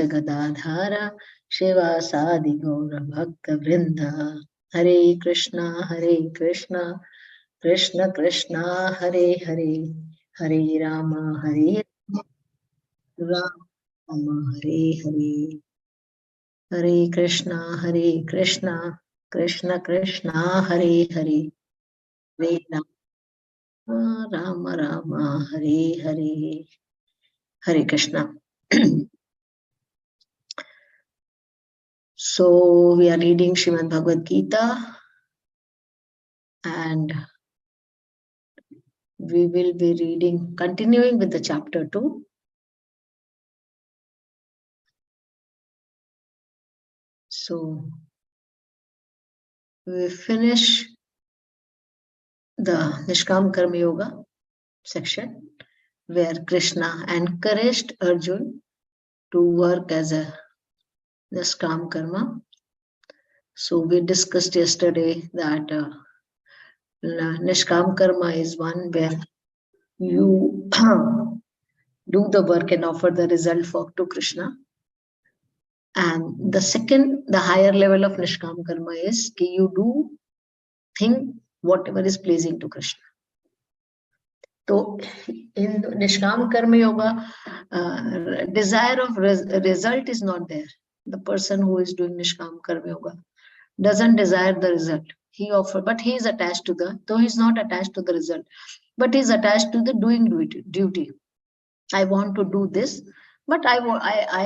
Advaita Gadadhara Shivasadi Gaura Bhakta Vrinda. Hare Krishna, Krishna Krishna, Hare Hare, Hare Rama, Rama, Hare Hare. Hare Krishna, Krishna Krishna, Hare Hare, Hare Rama, Rama, Hare Hare. Hare Krishna. So we are reading Srimad Bhagavad Gita, and we will be reading, continuing with the chapter 2. So we finish the Nishkam Karma Yoga section, where Krishna encouraged Arjuna to work as a Nishkam Karma. So we discussed yesterday that Nishkam Karma is one where you do the work and offer the result to Krishna. And the second, the higher level of Nishkam Karma is that you do think whatever is pleasing to Krishna. So in Nishkam Karma Yoga, desire of result is not there. The person who is doing Nishkam Karma Yoga doesn't desire the result. But he is attached to though he is not attached to the result, but he is attached to the doing duty. I want to do this, but I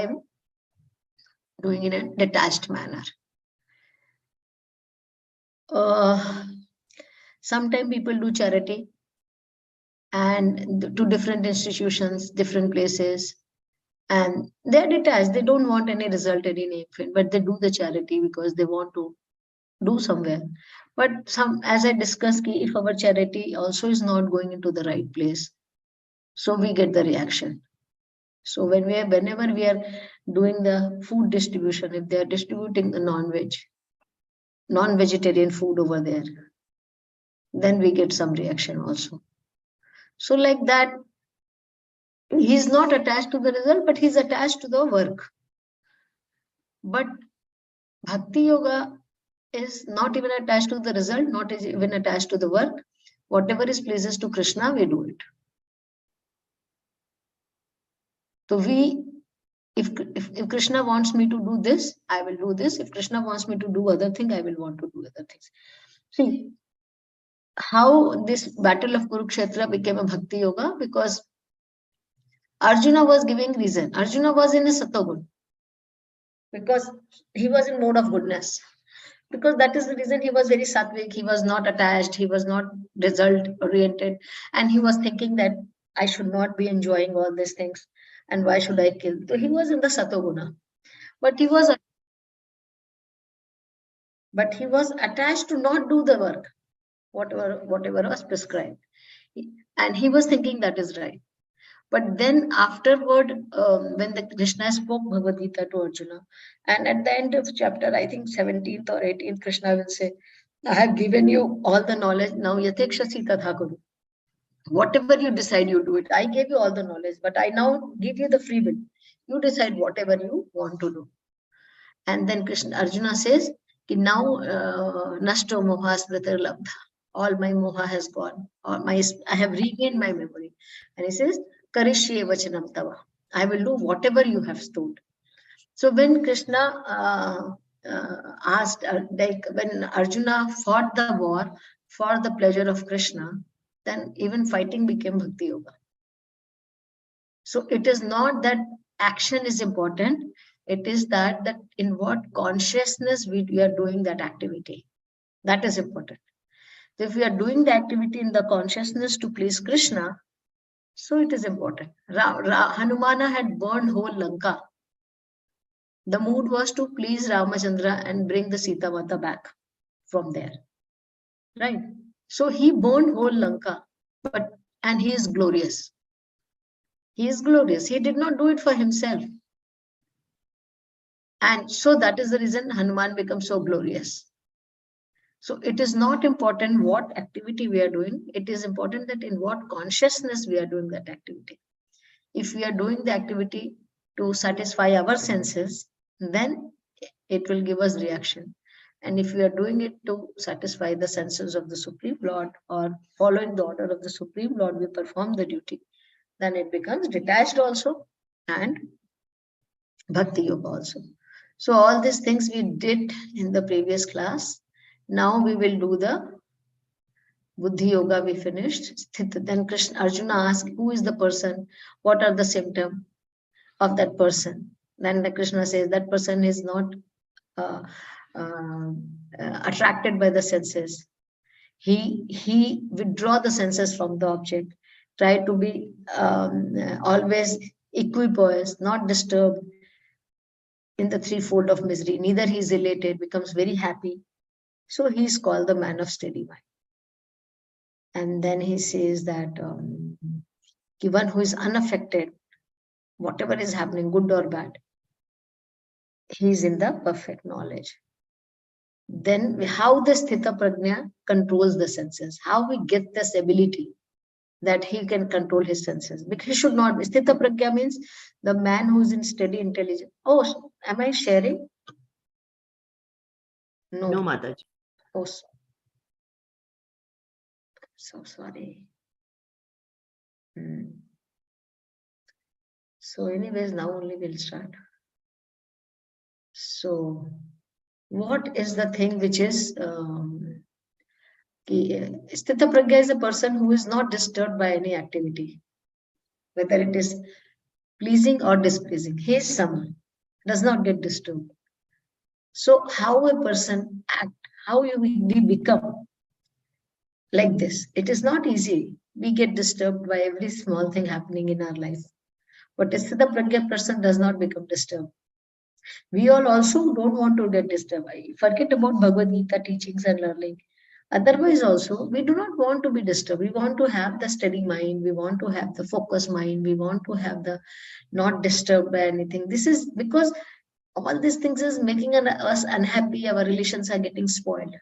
am doing in a detached manner. Sometimes people do charity and to different institutions, different places, and they're detached. They don't want any result, any name, but they do the charity because they want to do somewhere. But as I discussed, if our charity also is not going into the right place, so we get the reaction. So whenever we are doing the food distribution, if they are distributing the non-vegetarian food over there, then we get some reaction also. So like that, he's not attached to the result, but he's attached to the work. But Bhakti Yoga is not even attached to the result, not even attached to the work. Whatever is pleases to Krishna, we do it. So if Krishna wants me to do this, I will do this. If Krishna wants me to do other thing, I will want to do other things. See how this battle of Kurukshetra became a Bhakti Yoga, because Arjuna was giving reason. Arjuna was in a Satogun because he was in mode of goodness. Because that is the reason he was very sattvic, he was not attached, he was not result oriented, and he was thinking that I should not be enjoying all these things, and why should I kill? So he was in the Satoguna, but he was attached to not do the work, whatever was prescribed, and he was thinking that is right. But then afterward, when the Krishna spoke Bhagavad Gita to Arjuna, and at the end of chapter, I think 17th or 18th, Krishna will say, I have given you all the knowledge, now yathekshasi tatha kuru. Whatever you decide, you do it. I gave you all the knowledge, but I now give you the free will. You decide whatever you want to do. And then Arjuna says, now nashto moha smritir labdha. All my moha has gone. I have regained my memory. And he says, Karishye vachanam tava. I will do whatever you have told. So when Krishna asked, when Arjuna fought the war for the pleasure of Krishna, then even fighting became Bhakti Yoga. So it is not that action is important. It is that in what consciousness we are doing that activity. That is important. So if we are doing the activity in the consciousness to please Krishna, so it is important. Hanumana had burned whole Lanka. The mood was to please Ramachandra and bring the Sita Mata back from there. Right? So he burned whole Lanka, and he is glorious. He is glorious. He did not do it for himself. And so that is the reason Hanuman becomes so glorious. So it is not important what activity we are doing. It is important that in what consciousness we are doing that activity. If we are doing the activity to satisfy our senses, then it will give us reaction. And if we are doing it to satisfy the senses of the Supreme Lord, or following the order of the Supreme Lord, we perform the duty, then it becomes detached also and Bhakti Yoga also. So all these things we did in the previous class. Now we will do the Buddhi Yoga. We finished. Then Arjuna asked, who is the person? What are the symptoms of that person? Then the Krishna says that person is not uh, uh, attracted by the senses. He withdraw the senses from the object. Try to be always equipoised, not disturbed in the threefold of misery. Neither he is elated, becomes very happy. So he is called the man of steady mind. And then he says that one who is unaffected, whatever is happening, good or bad, he is in the perfect knowledge. Then how the Sthita Prajna controls the senses, how we get this ability that he can control his senses. Because he should not be. Sthita Prajna means the man who is in steady intelligence. Oh, am I sharing? No. No, Mataji. Oh, so sorry. So anyways, now only we'll start. So what is the thing which is Sthita Prajna is a person who is not disturbed by any activity, whether it is pleasing or displeasing. He is someone, does not get disturbed. So how a person act, how we become like this, it is not easy. We get disturbed by every small thing happening in our life. But a Sthita Prajna person does not become disturbed. We all also don't want to get disturbed. Forget about Bhagavad Gita teachings and learning. Otherwise also, we do not want to be disturbed. We want to have the steady mind. We want to have the focused mind. We want to have the not disturbed by anything. This is because all these things is making us unhappy. Our relations are getting spoiled.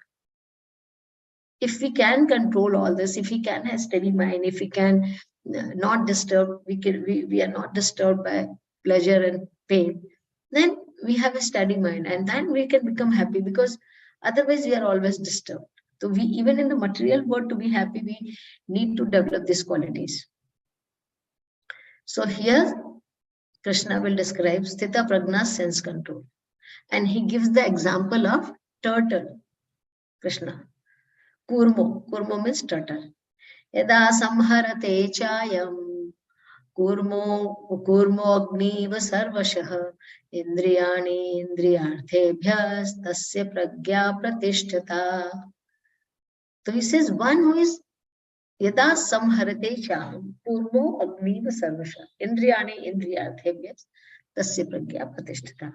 If we can control all this, if we can have steady mind, if we can not disturb, we are not disturbed by pleasure and pain, then we have a steady mind, and then we can become happy, because otherwise we are always disturbed. So we, even in the material world, to be happy, we need to develop these qualities. So here Krishna will describe Sthita Prajna's sense control, and he gives the example of turtle. Krishna, Kurmo means turtle. Yada samharate chayam Kurmo agniva sarvashah indriyani indriyarthebhyas tasya pragya pratishtata. So he says, one who is yada samharate chayam Kurmo agniva sarvashah indriyani indriyarthebhyas tasya pragya pratishtata.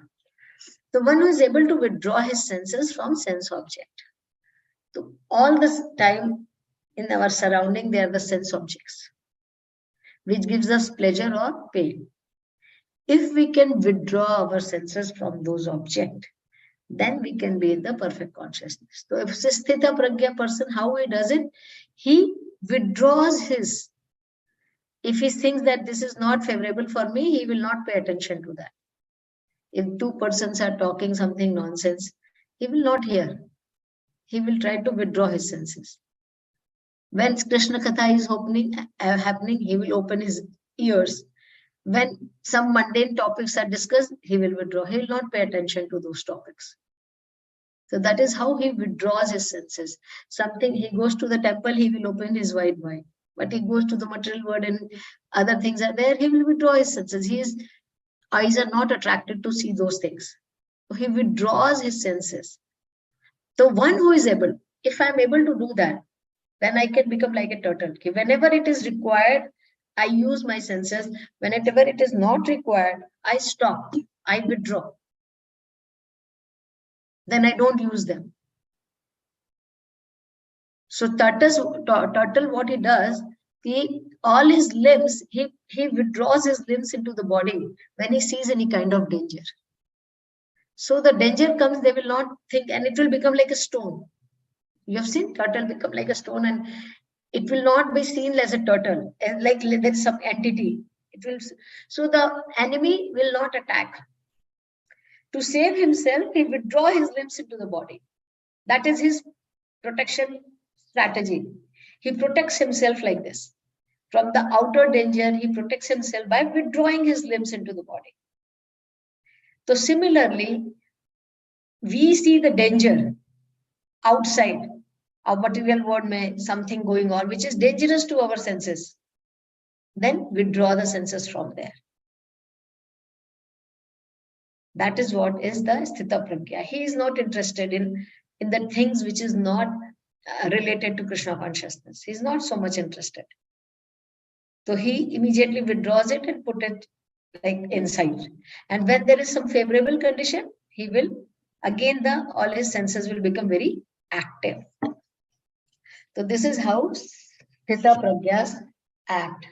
The one who is able to withdraw his senses from sense object. So all this time in our surrounding, they are the sense objects, which gives us pleasure or pain. If we can withdraw our senses from those objects, then we can be in the perfect consciousness. So if Sthita Prajna person, how he does it? He withdraws his. If he thinks that this is not favorable for me, he will not pay attention to that. If two persons are talking something nonsense, he will not hear. He will try to withdraw his senses. When Krishna Katha is happening, he will open his ears. When some mundane topics are discussed, he will withdraw. He will not pay attention to those topics. So that is how he withdraws his senses. Something, he goes to the temple, he will open his wide mind. But he goes to the material world and other things are there, he will withdraw his senses. His eyes are not attracted to see those things. So he withdraws his senses. The one who is able, if I'm able to do that, then I can become like a turtle. Whenever it is required, I use my senses. Whenever it is not required, I stop. I withdraw. Then I don't use them. So turtle, what he does, all his limbs, he withdraws his limbs into the body when he sees any kind of danger. So the danger comes, they will not think, and it will become like a stone. You have seen turtle become like a stone, and it will not be seen as a turtle, like there's some entity. It will, so the enemy will not attack. To save himself, he withdraw his limbs into the body. That is his protection strategy. He protects himself like this. From the outer danger, he protects himself by withdrawing his limbs into the body. So similarly, we see the danger outside our material world, may something going on which is dangerous to our senses. Then withdraw the senses from there. That is what is the Sthita Pragya. He is not interested in the things which is not related to Krishna consciousness. He is not so much interested. So he immediately withdraws it and put it like inside. And when there is some favorable condition, he will, again, all his senses will become very active. So this is how Sthita Pragyas act.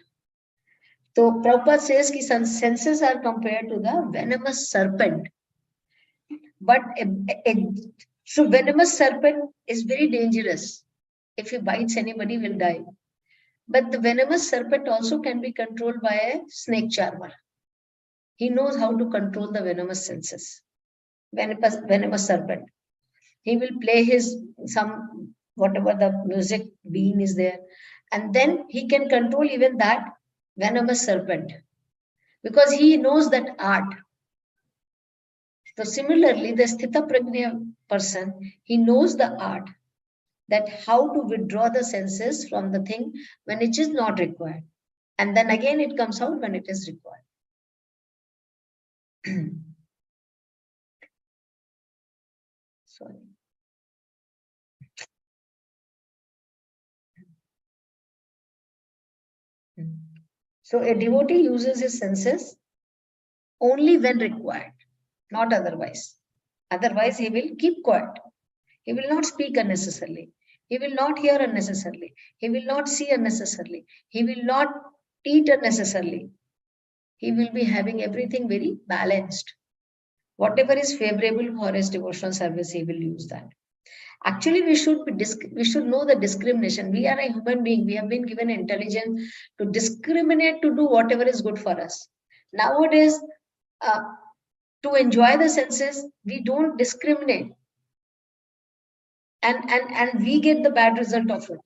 So Prabhupada says that senses are compared to the venomous serpent. But so venomous serpent is very dangerous. If he bites, anybody will die. But the venomous serpent also can be controlled by a snake charmer. He knows how to control the venomous senses. Venomous serpent. He will play his whatever the music being is there, and then he can control even that venomous serpent because he knows that art. So similarly, the Sthita Prajna person, he knows the art, that how to withdraw the senses from the thing when it is not required. And then again it comes out when it is required. Sorry. So a devotee uses his senses only when required, not otherwise. Otherwise, he will keep quiet. He will not speak unnecessarily. He will not hear unnecessarily. He will not see unnecessarily. He will not eat unnecessarily. He will be having everything very balanced. Whatever is favorable for his devotional service, he will use that. Actually, we should know the discrimination. We are a human being. We have been given intelligence to discriminate, to do whatever is good for us. Nowadays, to enjoy the senses, we don't discriminate. And we get the bad result of it.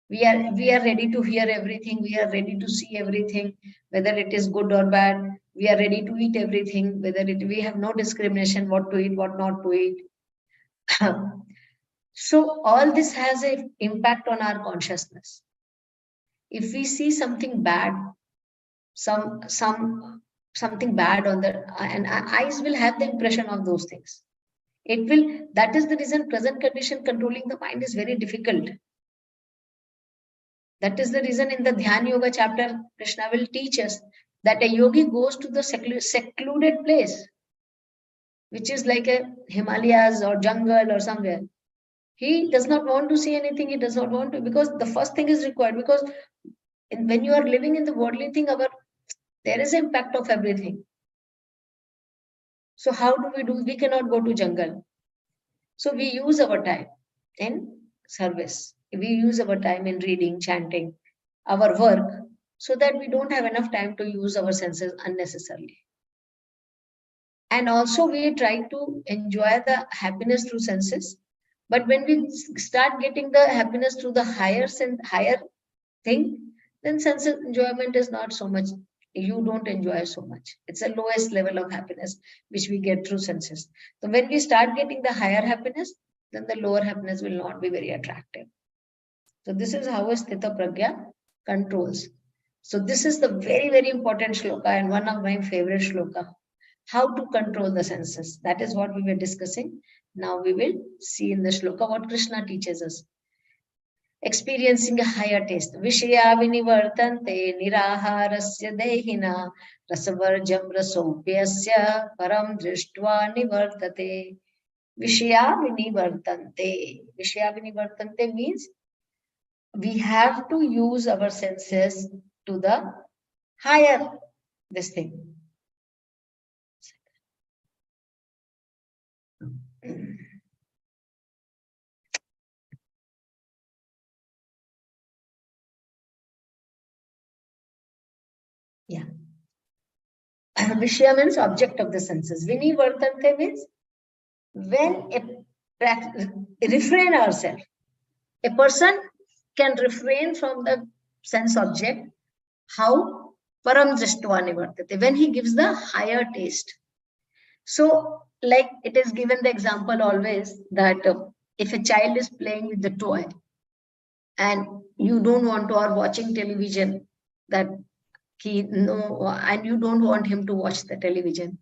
We are ready to hear everything. We are ready to see everything, whether it is good or bad. We are ready to eat everything, we have no discrimination, what to eat, what not to eat. So all this has an impact on our consciousness. If we see something bad, something bad on the, and our eyes will have the impression of those things. That is the reason present condition controlling the mind is very difficult. That is the reason in the Dhyana Yoga chapter, Krishna will teach us that a yogi goes to the secluded place, which is like a Himalayas or jungle or somewhere. He does not want to see anything. He does not want to, because the first thing is required. Because when you are living in the worldly thing, there is impact of everything. So how do we do? We cannot go to jungle. So we use our time in service. We use our time in reading, chanting, our work, so that we don't have enough time to use our senses unnecessarily. And also we try to enjoy the happiness through senses. But when we start getting the happiness through the higher thing, then sense enjoyment is not so much. You don't enjoy so much. It's the lowest level of happiness which we get through senses. So when we start getting the higher happiness, then the lower happiness will not be very attractive. So this is how a Sthita Pragya controls. So this is the very, very important shloka and one of my favorite shloka. How to control the senses. That is what we were discussing. Now we will see in the shloka what Krishna teaches us. Experiencing a higher taste. Vishaya vinivartante niraharasya dehina rasavarjam rasopyasya param drishtva nivartate. Vishaya vinivartante. Vishaya vinivartante means we have to use our senses to the higher this thing. Yeah. Vishya means object of the senses. Vinivartante means when refrain ourselves. A person can refrain from the sense object. How? Param Drishtvani Nivartate. When he gives the higher taste. So, like it is given the example always that if a child is playing with the toy and you don't want to, or watching television, that he no, and you don't want him to watch the television,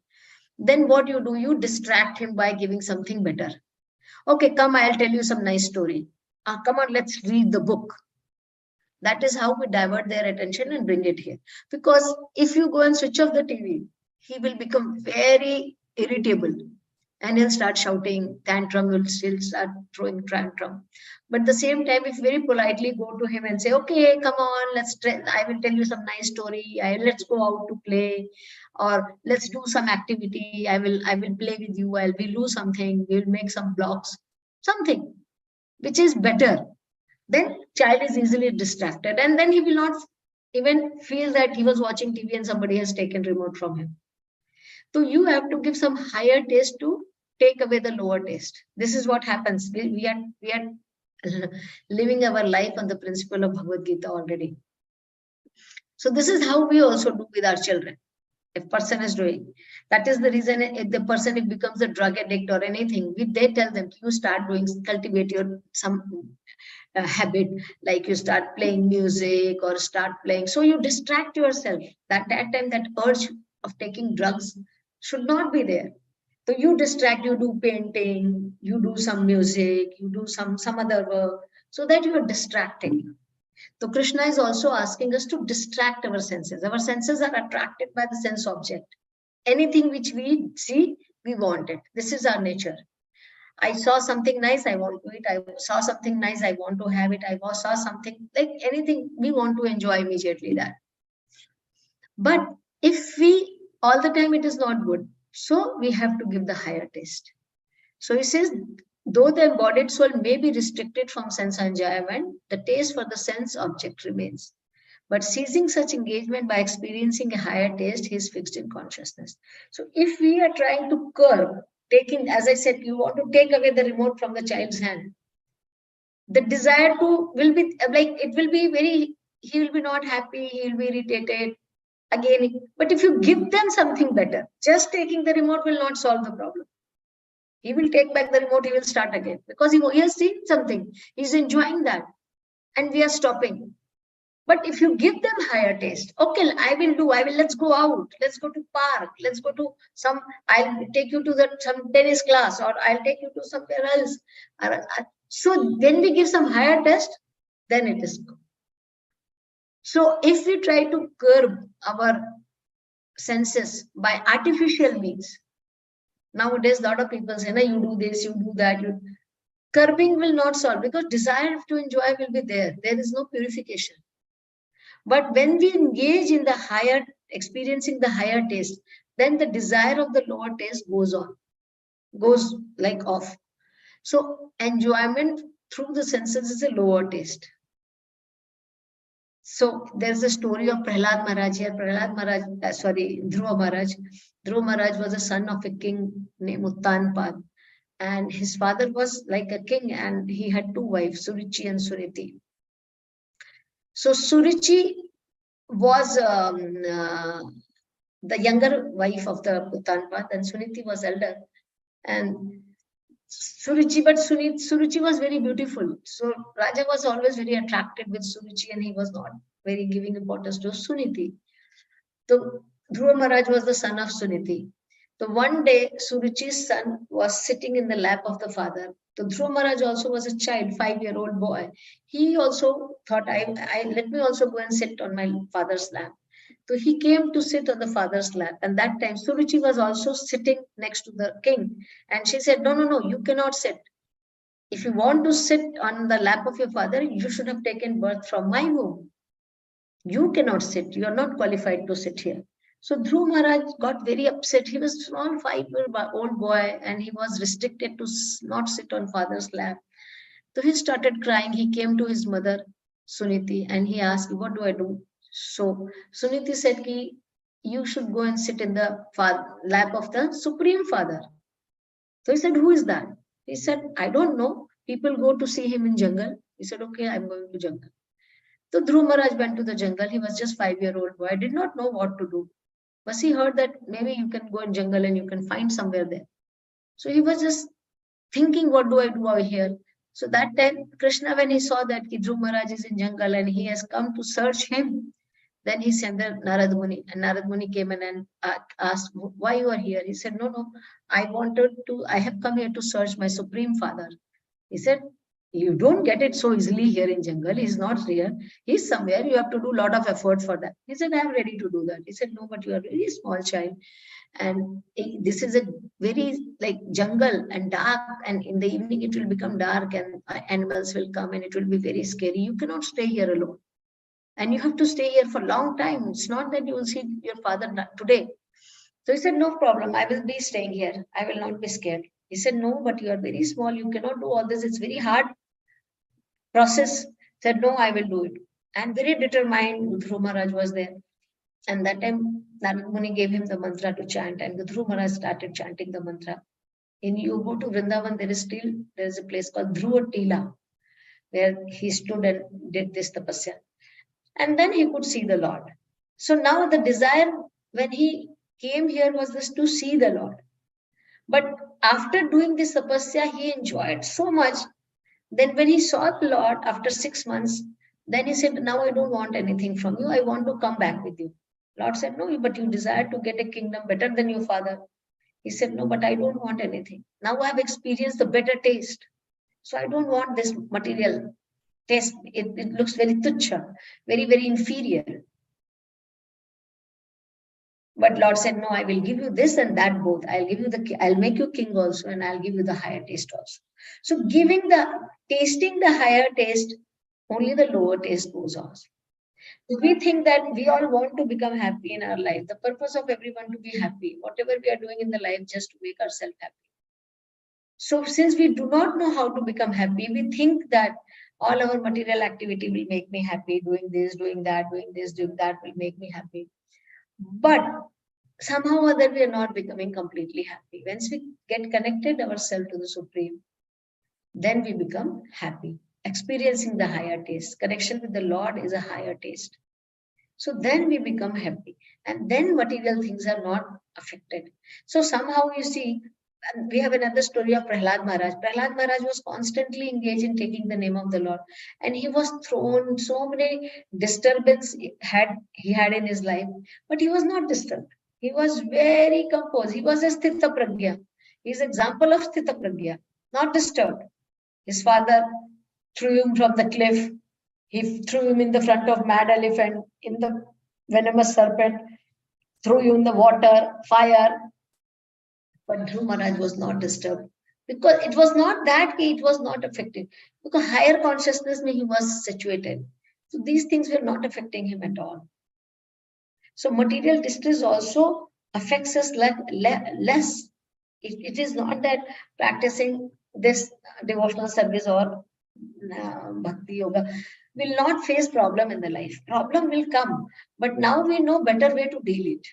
then what you do, you distract him by giving something better. Okay, come, I'll tell you some nice story. Come on, let's read the book. That is how we divert their attention and bring it here. Because if you go and switch off the TV, he will become very irritable and he'll start shouting, tantrum, will still start throwing tantrum. But at the same time, if very politely go to him and say, okay, come on, I will tell you some nice story. Let's go out to play, or let's do some activity. I will play with you. We'll do something. We'll make some blocks, something which is better. Then child is easily distracted, and then he will not even feel that he was watching TV and somebody has taken remote from him. So you have to give some higher taste to take away the lower taste. This is what happens. We are living our life on the principle of Bhagavad Gita already. So this is how we also do with our children. If person is doing, that is the reason if the person if becomes a drug addict or anything, they tell them you start doing, cultivate your some habit, like you start playing music or start playing. So you distract yourself. That time that urge of taking drugs should not be there. So you distract, you do painting, you do some music, you do some other work, so that you are distracting. So Krishna is also asking us to distract our senses. Our senses are attracted by the sense object. Anything which we see, we want it. This is our nature. I saw something nice, I want to eat. I saw something nice, I want to have it. I saw something, like anything, we want to enjoy immediately that. But if we, all the time it is not good, so we have to give the higher taste. So he says, though the embodied soul may be restricted from sense enjoyment, the taste for the sense object remains. But ceasing such engagement by experiencing a higher taste, he is fixed in consciousness. So if we are trying to curb, taking, as I said, you want to take away the remote from the child's hand, the desire to will be like, it will be very, he will be not happy, he will be irritated again. But if you give them something better, just taking the remote will not solve the problem. He will take back the remote, he will start again because he has seen something, he's enjoying that, and we are stopping. But if you give them higher taste, okay, let's go out, let's go to park, let's go to some, I'll take you to some tennis class, or I'll take you to somewhere else. So then we give some higher taste, then it is good. So if we try to curb our senses by artificial means, nowadays a lot of people say, no, you do this, you do that. Curbing will not solve, because desire to enjoy will be there. There is no purification. But when we engage in the higher, experiencing the higher taste, then the desire of the lower taste goes like off. So enjoyment through the senses is a lower taste. So there's a story of Prahlad Maharaj here. Dhruva Maharaj. Dhruva Maharaj was a son of a king named Uttanpad. And his father was like a king, and he had two wives, Surichi and Suniti. So Surichi was the younger wife of the Uttanpad, and Suniti was elder. And Surichi was very beautiful. So Raja was always very attracted with Surichi, and he was not very giving importance to Suniti. So Dhruva Maharaj was the son of Suniti. So one day, Surichi's son was sitting in the lap of the father. So Dhruva Maharaj also was a child, 5-year-old boy. He also thought, let me also go and sit on my father's lap. So he came to sit on the father's lap. And that time, Surichi was also sitting next to the king. And she said, no, you cannot sit. If you want to sit on the lap of your father, you should have taken birth from my womb. You cannot sit. You are not qualified to sit here. So Dhruva Maharaj got very upset. He was a small 5-year-old boy, and he was restricted to not sit on father's lap. So he started crying. He came to his mother, Suniti, and he asked, what do I do? So Suniti said, you should go and sit in the lap of the Supreme Father. So he said, who is that? He said, I don't know. People go to see him in jungle. He said, okay, I'm going to jungle. So Dhruv Maharaj went to the jungle. He was just 5-year-old boy. Did not know what to do. But he heard that maybe you can go in jungle and you can find somewhere there. So he was just thinking, what do I do over here? So that time, Krishna, when he saw that Dhruv Maharaj is in jungle and he has come to search him, then he sent the Narad Muni, and Narad Muni came in and asked, why you are here? He said, no, I have come here to search my Supreme Father. He said, you don't get it so easily here in jungle. He's not here. He's somewhere. You have to do a lot of effort for that. He said, I'm ready to do that. He said, no, but you are a very small child. And this is a very like jungle and dark, and in the evening it will become dark and animals will come and it will be very scary. You cannot stay here alone. And you have to stay here for a long time. It's not that you will see your father today. So he said, no problem. I will be staying here. I will not be scared. He said, no, but you are very small. You cannot do all this. It's very hard process. He said, no, I will do it. And very determined, Dhruv Maharaj was there. And that time, Narad Muni gave him the mantra to chant, and Dhruv Maharaj started chanting the mantra. You go to Vrindavan, there is a place called Dhruva Tila, where he stood and did this tapasya. And then he could see the Lord. So now the desire when he came here was just to see the Lord. But after doing this tapasya, he enjoyed so much. Then when he saw the Lord after 6 months, then he said, now I don't want anything from you. I want to come back with you. Lord said, no, but you desire to get a kingdom better than your father. He said, no, but I don't want anything. Now I have experienced the better taste. So I don't want this material taste. It looks very tuchha, very, very inferior. But Lord said, no, I will give you this and that both. I'll make you king also, and I'll give you the higher taste also. So tasting the higher taste, only the lower taste goes off. We think that we all want to become happy in our life. The purpose of everyone to be happy, whatever we are doing in the life, just to make ourselves happy. So since we do not know how to become happy, we think that all our material activity will make me happy. Doing this, doing that, doing this, doing that will make me happy. But somehow or other, we are not becoming completely happy. Once we get connected ourselves to the Supreme, then we become happy. Experiencing the higher taste. Connection with the Lord is a higher taste. So then we become happy. And then material things are not affected. So somehow you see, we have another story of Prahlad Maharaj. Prahlad Maharaj was constantly engaged in taking the name of the Lord. And he was thrown so many disturbance he had in his life. But he was not disturbed. He was very composed. He was a Sthita Pragya. He is an example of Sthita Pragya, not disturbed. His father threw him from the cliff. He threw him in the front of mad elephant, in the venomous serpent, threw you in the water, fire. But Dhruv Maharaj was not disturbed. Because it was not that it was not affected. Because higher consciousness he was situated. So these things were not affecting him at all. So material distress also affects us less. It is not that practicing this devotional service or bhakti yoga will not face problem in the life. Problem will come, but now we know better way to deal it.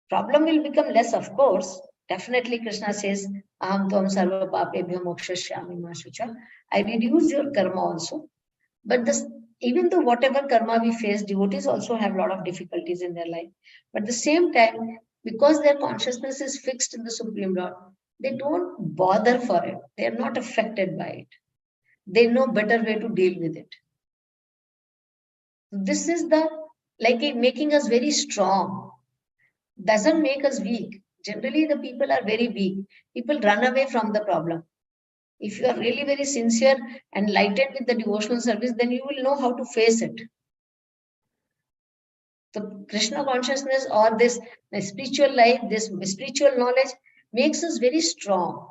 Problem will become less, of course. Definitely Krishna says, Aham tvam sarva papebhyo mokshashyami ma shucha. I reduce your karma also. But even though whatever karma we face, devotees also have a lot of difficulties in their life. But at the same time, because their consciousness is fixed in the Supreme Lord, they don't bother for it. They are not affected by it. They know better way to deal with it. This is making us very strong. Doesn't make us weak. Generally, the people are very weak. People run away from the problem. If you are really very sincere and lighted with the devotional service, then you will know how to face it. The Krishna consciousness or this spiritual life, this spiritual knowledge makes us very strong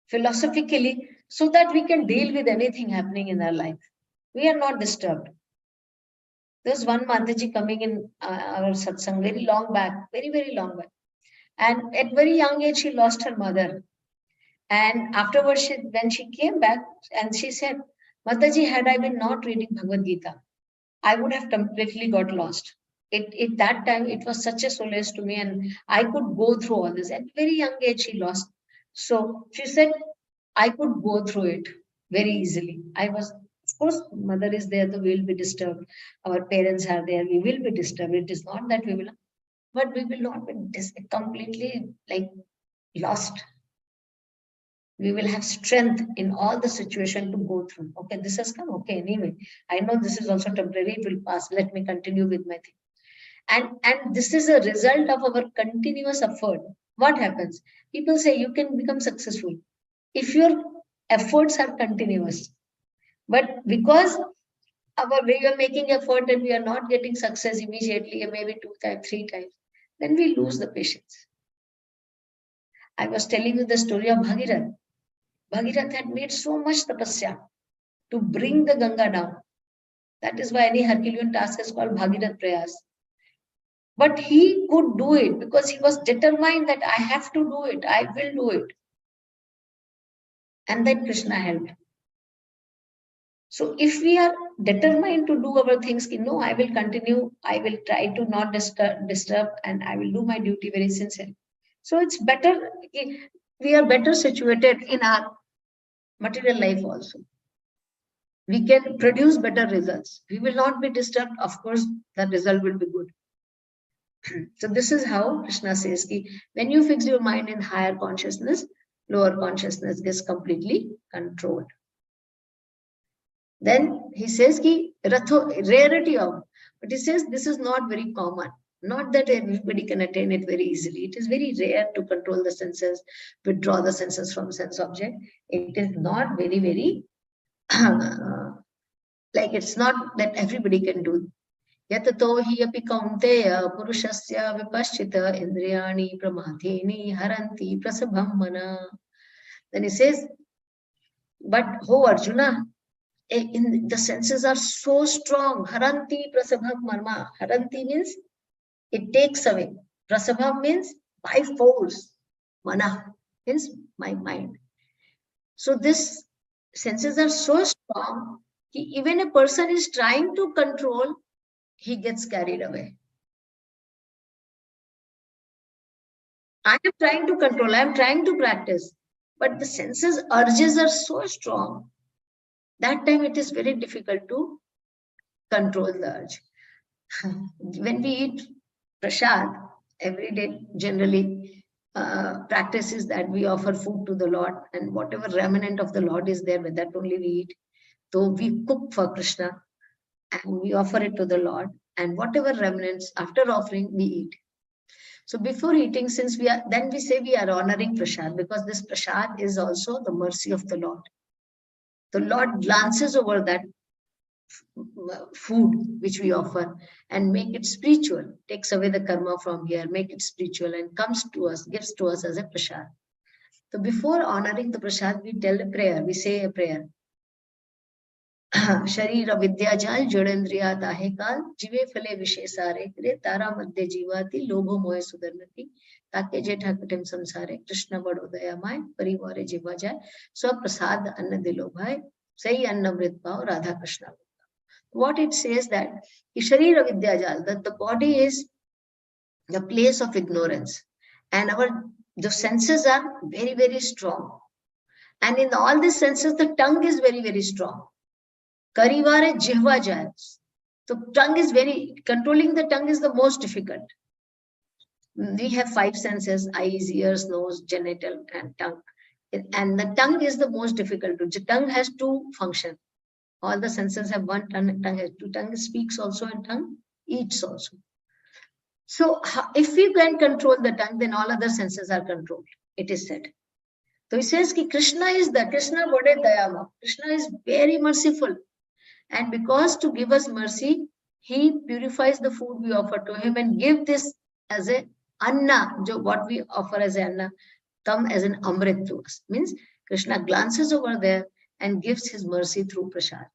philosophically, so that we can deal with anything happening in our life. We are not disturbed. There's one Mataji coming in our satsang very long back, very, very long back. And at very young age, she lost her mother. And afterwards, when she came back and she said, Mataji, had I been not reading Bhagavad Gita, I would have completely got lost. It that time it was such a solace to me, and I could go through all this. At very young age, she lost. So she said I could go through it very easily. I was, of course, mother is there, so we will be disturbed. Our parents are there, we will be disturbed. It is not that we will, but we will not be completely like lost. We will have strength in all the situation to go through. Okay, this has come. Okay, anyway, I know this is also temporary. It will pass. Let me continue with my thing. And this is a result of our continuous effort. What happens? People say you can become successful if your efforts are continuous. But because we are making effort and we are not getting success immediately, maybe 2 times, 3 times, then we lose the patience. I was telling you the story of Bhagirath. Bhagirath had made so much tapasya to bring the Ganga down. That is why any Herculean task is called Bhagirath Prayas. But he could do it because he was determined that I have to do it, I will do it. And then Krishna helped. So if we are determined to do our things, no, I will continue, I will try to not disturb, and I will do my duty very sincerely. So it's better, we are better situated in our material life also. We can produce better results. We will not be disturbed. Of course, the result will be good. So this is how Krishna says, when you fix your mind in higher consciousness, lower consciousness gets completely controlled. Then he says, rarity of, but he says this is not very common. Not that everybody can attain it very easily. It is very rare to control the senses, withdraw the senses from sense object. It is not very, very, like it's not that everybody can do. Yatato hi api kaunteya purushasya vipaschita indriyani pramadhini haranti prasabham mana. Then he says, but ho Arjuna, the senses are so strong. Haranti prasabham mana. Haranti means it takes away. Prasabham means by force. Mana means my mind. So this senses are so strong, even a person is trying to control, he gets carried away. I am trying to control, I am trying to practice, but the senses urges are so strong. That time it is very difficult to control the urge. When we eat prasad every day, generally practice is that we offer food to the Lord, and whatever remnant of the Lord is there, with that only we eat. So we cook for Krishna and we offer it to the Lord, and whatever remnants after offering we eat. So before eating, since then we say we are honoring prasad, because this prasad is also the mercy of the Lord. The Lord glances over that food which we offer and make it spiritual, takes away the karma from here, make it spiritual, and comes to us, gives to us as a prasad. So before honoring the prasad, we tell a prayer, we say a prayer. Sharira vidya jal jodendriya tahe kal jive phale vishesare kre tara madhya jivati lobho mohe sudarnati take jetha katim samsare Krishna vadodaya mai parivare jiva jay so prasad anna dilo bhai sahi anna mrit pao Radha Krishna. What it says that Sharira vidya jal, that the body is the place of ignorance, and the senses are very, very strong, and in all these senses the tongue is very, very strong. Karivare jihva jayas. So tongue is controlling the tongue is the most difficult. We have 5 senses: eyes, ears, nose, genital, and tongue. And the tongue is the most difficult. The tongue has 2 functions. All the senses have one tongue, tongue has 2. Tongue speaks also and tongue eats also. So if we can control the tongue, then all other senses are controlled, it is said. So he says ki Krishna Bode Dayama. Krishna is very merciful. And because to give us mercy, he purifies the food we offer to him and give this as a anna, what we offer as anna, come as an amrit to us. Means Krishna glances over there and gives his mercy through prasad.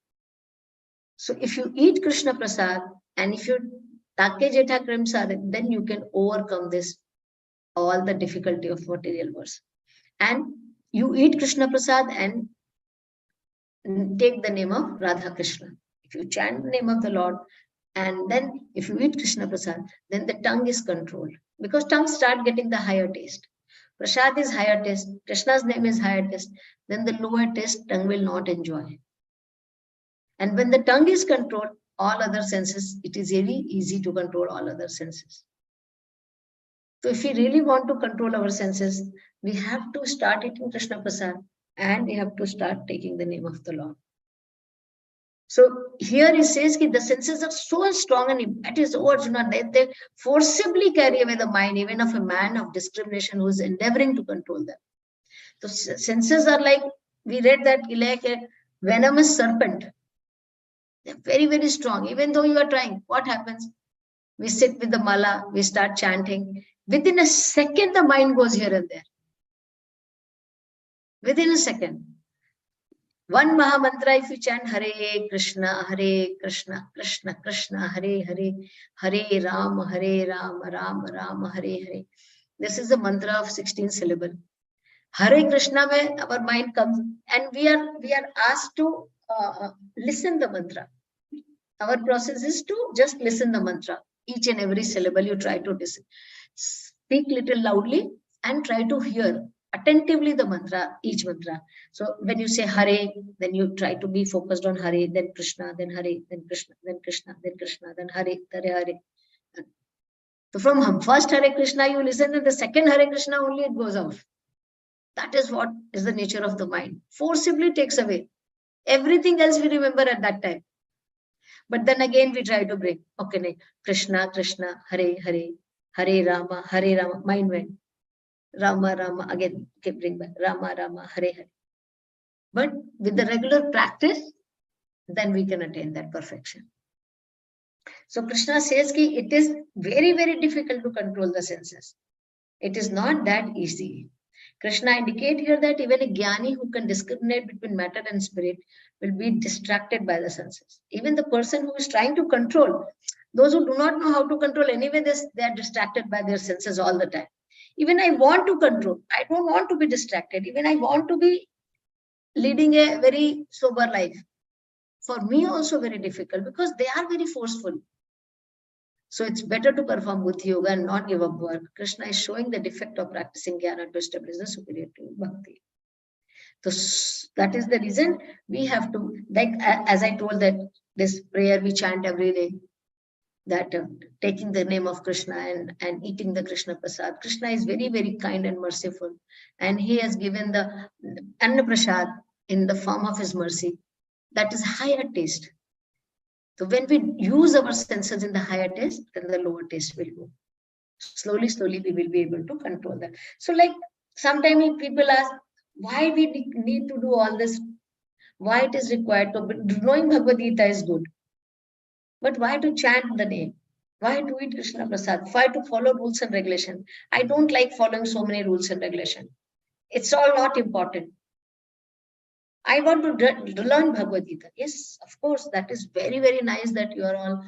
So if you eat Krishna prasad and if you take jetha krimsad, then you can overcome this, all the difficulty of material world. And you eat Krishna prasad and take the name of Radha Krishna. If you chant the name of the Lord, and then if you eat Krishna Prasad, then the tongue is controlled. Because tongue start getting the higher taste. Prasad is higher taste, Krishna's name is higher taste, then the lower taste tongue will not enjoy. And when the tongue is controlled, all other senses, it is very easy to control all other senses. So if we really want to control our senses, we have to start eating Krishna Prasad and we have to start taking the name of the Lord. So here he says that the senses are so strong, and that is Arjuna, they forcibly carry away the mind, even of a man of discrimination who is endeavoring to control them. So senses are like, we read that like a venomous serpent. They're very, very strong. Even though you are trying, what happens? We sit with the mala, we start chanting. Within a second, the mind goes here and there. Within a second. One Mahamantra, if you chant Hare Krishna, Krishna Krishna, Hare Hare, Hare Ram, Ram Ram, Hare Hare. This is the mantra of 16 syllable. Hare Krishna, where our mind comes, and we are asked to listen the mantra. Our process is to just listen the mantra. Each and every syllable you try to listen. Speak little loudly and try to hear attentively the mantra, each mantra. So when you say Hare, then you try to be focused on Hare, then Krishna, then Hare, then Krishna, then Krishna, then Krishna, then Hare, Hare. So from first Hare Krishna you listen, and the second Hare Krishna only it goes off. That is what is the nature of the mind. Forcibly takes away. Everything else we remember at that time. But then again we try to bring, okay, Krishna, Krishna, Hare, Hare, Hare Rama, mind went. Rama, again, okay, bring back, Rama, Hare, Hare. But with the regular practice, then we can attain that perfection. So Krishna says that it is very, very difficult to control the senses. It is not that easy. Krishna indicates here that even a jnani who can discriminate between matter and spirit will be distracted by the senses. Even the person who is trying to control, those who do not know how to control anyway, they are distracted by their senses all the time. Even I want to control, I don't want to be distracted. Even I want to be leading a very sober life. For me also very difficult, because they are very forceful. So it's better to perform Buddhi Yoga and not give up work. Krishna is showing the defect of practicing Jnana to establish the superiority of Bhakti. So that is the reason we have to, like as I told, that this prayer we chant every day, that taking the name of Krishna and eating the Krishna Prasad. Krishna is very, very kind and merciful. And he has given the Anna Prasad in the form of his mercy. That is higher taste. So when we use our senses in the higher taste, then the lower taste will go. Slowly, we will be able to control that. So like sometimes people ask, why we need to do all this? Why it is required to, knowing Bhagavad Gita is good. But why to chant the name? Why to eat Krishna Prasad? Why to follow rules and regulation? I don't like following so many rules and regulation. It's all not important. I want to learn Bhagavad Gita. Yes, of course, that is very, very nice that you are all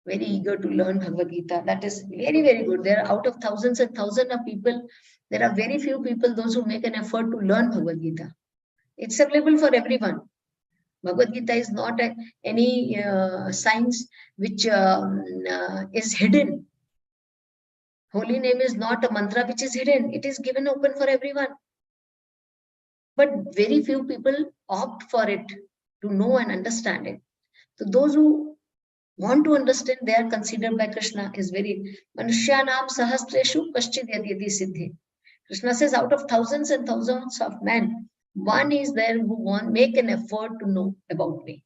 very eager to learn Bhagavad Gita. That is very, very good. There are out of thousands and thousands of people, there are very few people, those who make an effort to learn Bhagavad Gita. It's available for everyone. Bhagavad Gita is not any science which is hidden. Holy name is not a mantra which is hidden. It is given open for everyone. But very few people opt for it to know and understand it. So those who want to understand, they are considered by Krishna is very Manushyanam Sahasreshu Kaschid Yadi Siddhi. Krishna says, out of thousands and thousands of men, one is there who make an effort to know about me.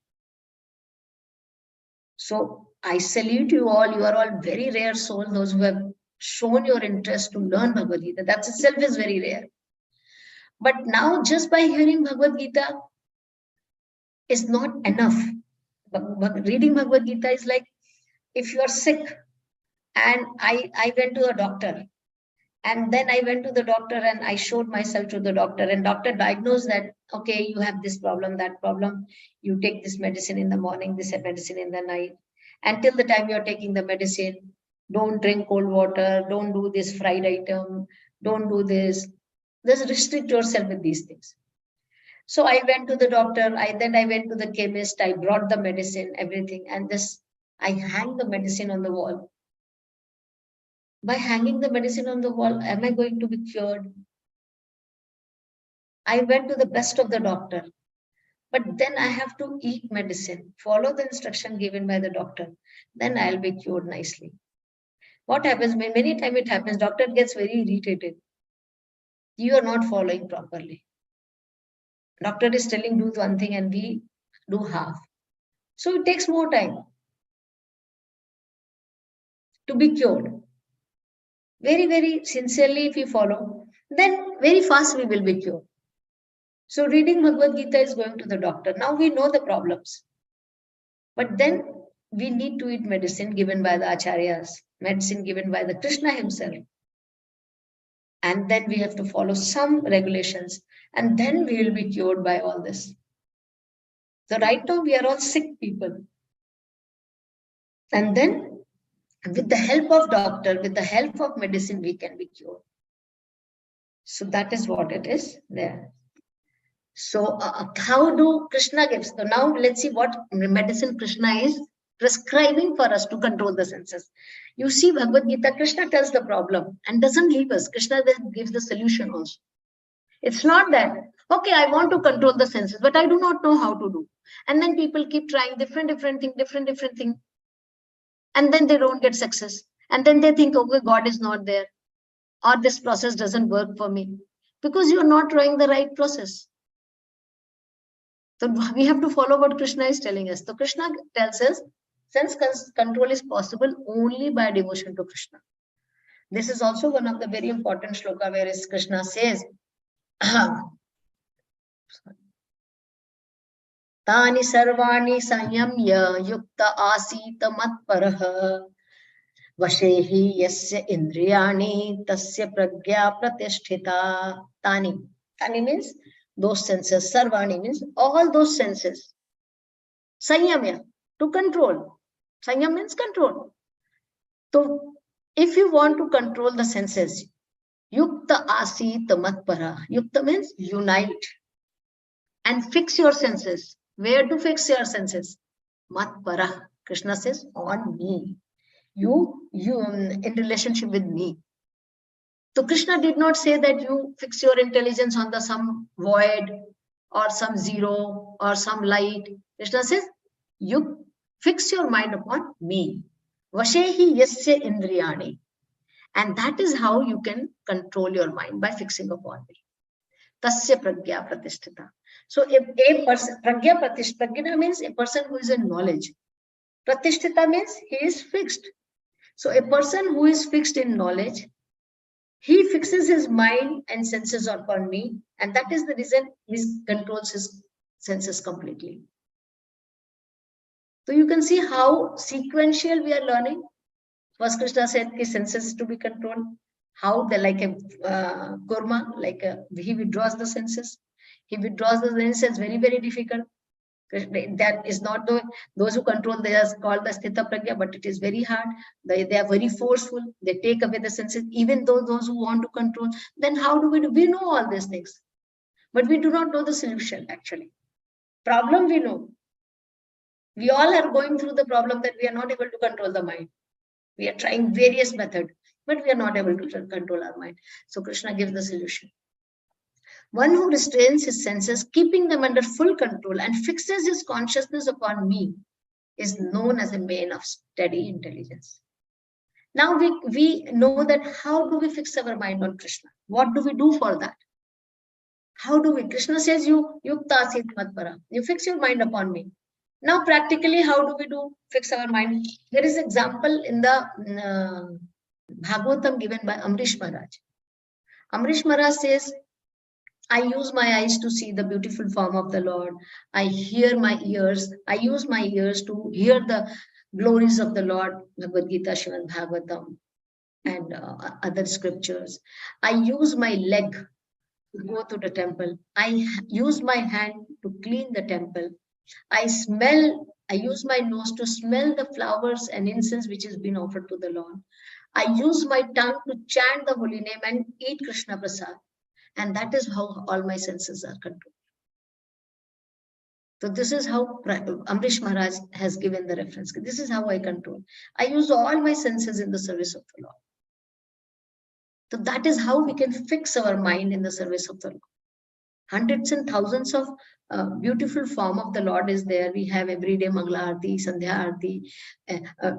So I salute you all. You are all very rare souls, those who have shown your interest to learn Bhagavad Gita. That itself is very rare. But now just by hearing Bhagavad Gita is not enough. Reading Bhagavad Gita is like, if you are sick and I went to a doctor, and then I went to the doctor and I showed myself to the doctor, and doctor diagnosed that, okay, you have this problem, that problem. You take this medicine in the morning, this medicine in the night. Until the time you're taking the medicine, don't drink cold water, don't do this fried item, don't do this. Just restrict yourself with these things. So I went to the doctor. Then I went to the chemist. I brought the medicine, everything, and I hang the medicine on the wall. By hanging the medicine on the wall, am I going to be cured? I went to the best of the doctor, but then I have to eat medicine, follow the instruction given by the doctor. Then I'll be cured nicely. What happens? Many times it happens. Doctor gets very irritated. You are not following properly. Doctor is telling do one thing and we do half. So it takes more time to be cured. Very, very sincerely, if we follow, then very fast we will be cured. So reading Bhagavad Gita is going to the doctor. Now we know the problems. But then we need to eat medicine given by the acharyas, medicine given by the Krishna himself. And then we have to follow some regulations. And then we will be cured by all this. So right now we are all sick people. And then with the help of doctor, with the help of medicine, we can be cured. So that is what it is there. So how do Krishna gives? So now let's see what medicine Krishna is prescribing for us to control the senses. You see Bhagavad Gita, Krishna tells the problem and doesn't leave us. Krishna then gives the solution also. It's not that, okay, I want to control the senses, but I do not know how to do. And then people keep trying different thing. And then they don't get success. And then they think, okay, God is not there. Or this process doesn't work for me. Because you're not trying the right process. So we have to follow what Krishna is telling us. So Krishna tells us sense control is possible only by devotion to Krishna. This is also one of the very important shloka where Krishna says, Tani sarvani sanyamya yukta asita matparaha vashehi yasya indriyani tasya pragya pratisthita. Tani. Tani means those senses. Sarvani means all those senses. Sanyamya, to control. Sanyam means control. So if you want to control the senses, yukta asita matpara. Yukta means unite and fix your senses. Where to fix your senses? Matpara. Krishna says, on me. You in relationship with me. So Krishna did not say that you fix your intelligence on the some void or some zero or some light. Krishna says, you fix your mind upon me. Vashehi yasya indriyani. And that is how you can control your mind, by fixing upon me. Tasya pragya pratisthita. So a person, pragya pratisthita means a person who is in knowledge. Pratisthita means he is fixed. So a person who is fixed in knowledge, he fixes his mind and senses upon me, and that is the reason he controls his senses completely. So you can see how sequential we are learning. First Krishna said his senses to be controlled. How they like a kurma, he withdraws the senses. He withdraws the senses, very, very difficult. That is not those who control, they are called the sthita pragya, but it is very hard. They are very forceful. They take away the senses, even though those who want to control. Then how do? We know all these things, but we do not know the solution actually. Problem we know. We all are going through the problem that we are not able to control the mind. We are trying various methods, but we are not able to control our mind. So Krishna gives the solution. One who restrains his senses, keeping them under full control and fixes his consciousness upon me is known as a man of steady intelligence. Now we know that how do we fix our mind on Krishna? What do we do for that? How do we? Krishna says you yukta matpara. You fix your mind upon me. Now practically how do we fix our mind? There is an example in the Bhagavatam given by Amrish Maharaj. Amrish Maharaj says, I use my eyes to see the beautiful form of the Lord. I use my ears to hear the glories of the Lord, Bhagavad Gita, Srimad Bhagavatam, and other scriptures. I use my leg to go to the temple. I use my hand to clean the temple. I use my nose to smell the flowers and incense which has been offered to the Lord. I use my tongue to chant the holy name and eat Krishna Prasad. And that is how all my senses are controlled. So this is how Amrish Maharaj has given the reference. This is how I control. I use all my senses in the service of the Lord. So that is how we can fix our mind in the service of the Lord. Hundreds and thousands of beautiful form of the Lord is there. We have every day Mangala Aarti, Sandhya Aarti,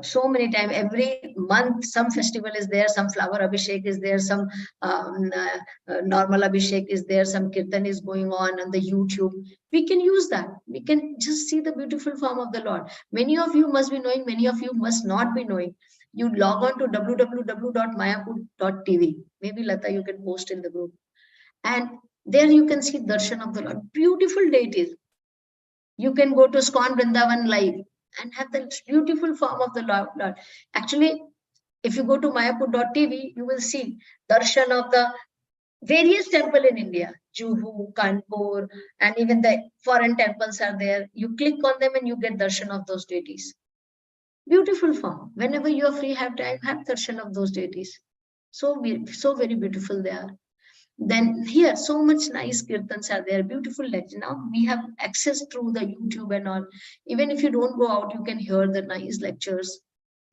so many times. Every month some festival is there, some flower abhishek is there, some normal abhishek is there, some kirtan is going on the YouTube. We can use that. We can just see the beautiful form of the Lord. Many of you must be knowing, many of you must not be knowing. You log on to www.mayapur.tv. Maybe Lata, you can post in the group. And there you can see darshan of the Lord. Beautiful deities. You can go to ISKCON Vrindavan live and have the beautiful form of the Lord. Actually, if you go to mayapur.tv, you will see darshan of the various temples in India. Juhu, Kanpur, and even the foreign temples are there. You click on them and you get darshan of those deities. Beautiful form. Whenever you are free, have time, have darshan of those deities. So very beautiful they are. Then here, so much nice kirtans are there, beautiful legend. Now we have access through the YouTube and all. Even if you don't go out, you can hear the nice lectures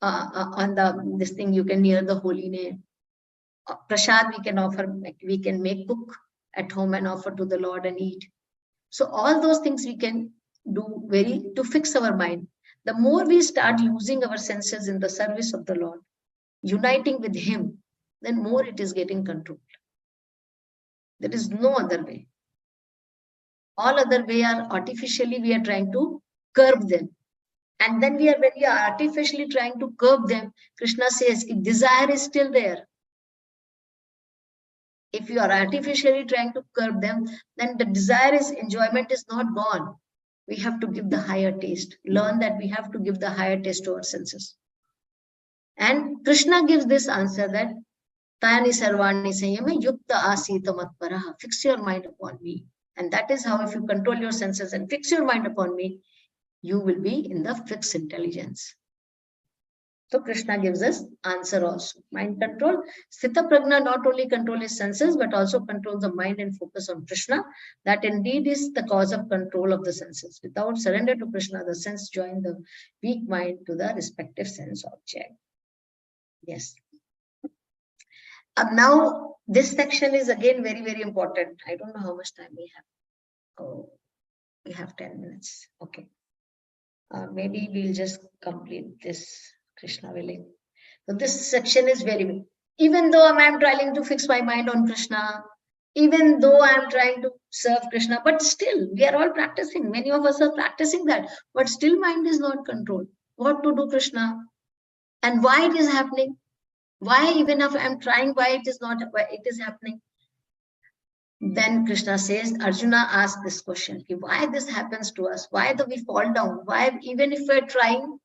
on this thing. You can hear the holy name. Prasad we can offer, we can make cook at home and offer to the Lord and eat. So all those things we can do to fix our mind. The more we start using our senses in the service of the Lord, uniting with Him, then more it is getting controlled. There is no other way. All other way are artificially we are trying to curb them. And then when we are artificially trying to curb them, Krishna says, desire is still there. If you are artificially trying to curb them, then the desire enjoyment is not gone. We have to give the higher taste. Learn that we have to give the higher taste to our senses. And Krishna gives this answer that Tayani sarvani sanyama yukta asita matparaha. Fix your mind upon me. And that is how, if you control your senses and fix your mind upon me, you will be in the fixed intelligence. So Krishna gives us answer also. Mind control. Sthita Prajna not only control his senses, but also control the mind and focus on Krishna. That indeed is the cause of control of the senses. Without surrender to Krishna, the sense join the weak mind to the respective sense object. Yes. Now, this section is again very, very important. I don't know how much time we have. Oh, we have 10 minutes. Okay. Maybe we'll just complete this, Krishna willing. So this section is very big. Even though I'm trying to fix my mind on Krishna, even though I'm trying to serve Krishna, but still we are all practicing. Many of us are practicing that, but still mind is not controlled. What to do, Krishna? And why it is happening? Why, even if I'm trying, why it is not, why it is happening? Then Krishna says, Arjuna asked this question, why this happens to us? Why do we fall down? Why, even if we're trying,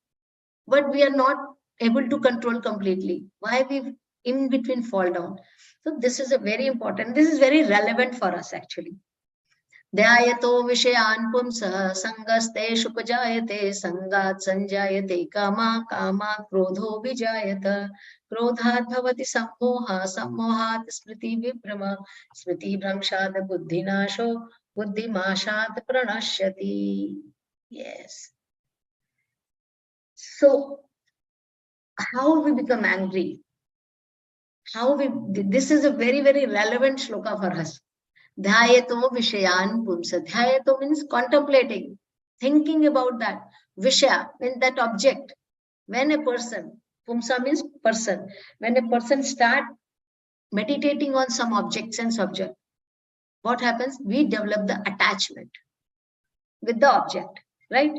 but we are not able to control completely? Why we in between fall down? So this is a very important, this is very relevant for us actually. Dhyayato vishayan pumsa sangaste shupajayate sangat sanjayate kama kama krodho vijayata krodhat bhavati sammoha sammohat smriti vibrama smriti bhramshad buddhinasho buddhimashad pranashyati. Yes. So how we become angry? This is a very, very relevant shloka for us. Dhyayato vishayan pumsa. Dhyayato means contemplating, thinking about that. Vishaya means that object. When a person, pumsa means person. When a person starts meditating on some objects and subject, what happens? We develop the attachment with the object, right?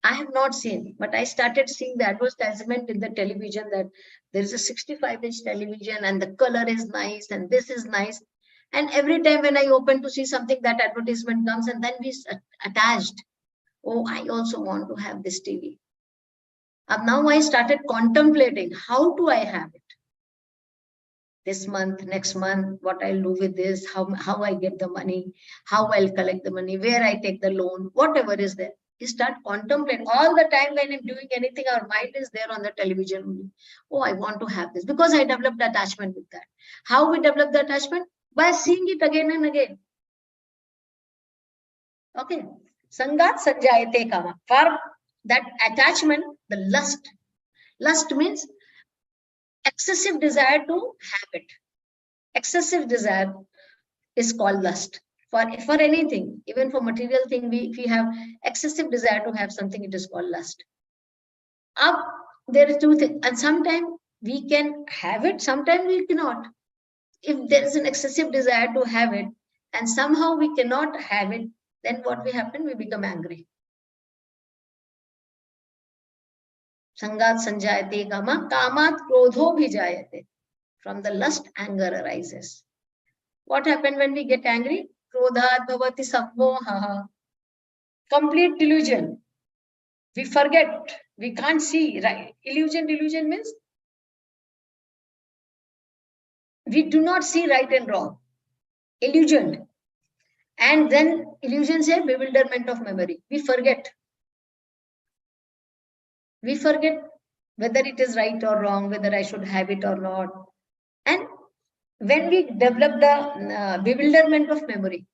I have not seen, but I started seeing the advertisement in the television that there is a 65-inch television and the color is nice and this is nice. And every time when I open to see something, that advertisement comes and then we attached. Oh, I also want to have this TV. And now I started contemplating, how do I have it? This month, next month, what I'll do with this, how I get the money, how I'll collect the money, where I take the loan, whatever is there. You start contemplating all the time. When I'm doing anything, our mind is there on the television only. Oh, I want to have this, because I developed attachment with that. How we develop the attachment? By seeing it again and again. Okay. Sangat sanjayate kama. For that attachment, the lust. Lust means excessive desire to have it. Excessive desire is called lust. For anything, even for material thing, if we have excessive desire to have something, it is called lust. Up there are two things, and sometimes we can have it, sometimes we cannot. If there is an excessive desire to have it, and somehow we cannot have it, then what will happen? We become angry. Sangat sanjayate kama, kamat krodho bhijayate. From the lust, anger arises. What happens when we get angry? Krodhat bhavati sammoha. Complete delusion. We forget. We can't see, right? Delusion means we do not see right and wrong. Illusion. And then illusion say bewilderment of memory. We forget. We forget whether it is right or wrong, whether I should have it or not. And when we develop the bewilderment of memory,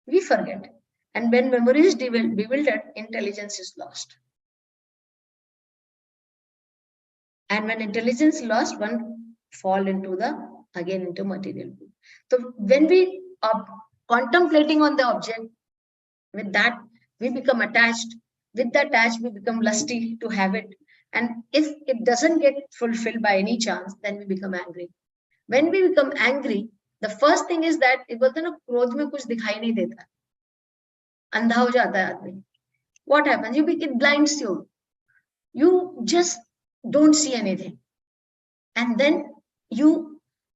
we forget. And when memory is bewildered, intelligence is lost. And when intelligence is lost, one fall into material world. So when we are contemplating on the object, with that we become attached. With that attached, we become lusty to have it. And if it doesn't get fulfilled by any chance, then we become angry. When we become angry, the first thing is that it बोलते ना क्रोध में कुछ दिखाई नहीं देता, अंधा हो जाता है आदमी. What happens? It blinds you. You just don't see anything. And then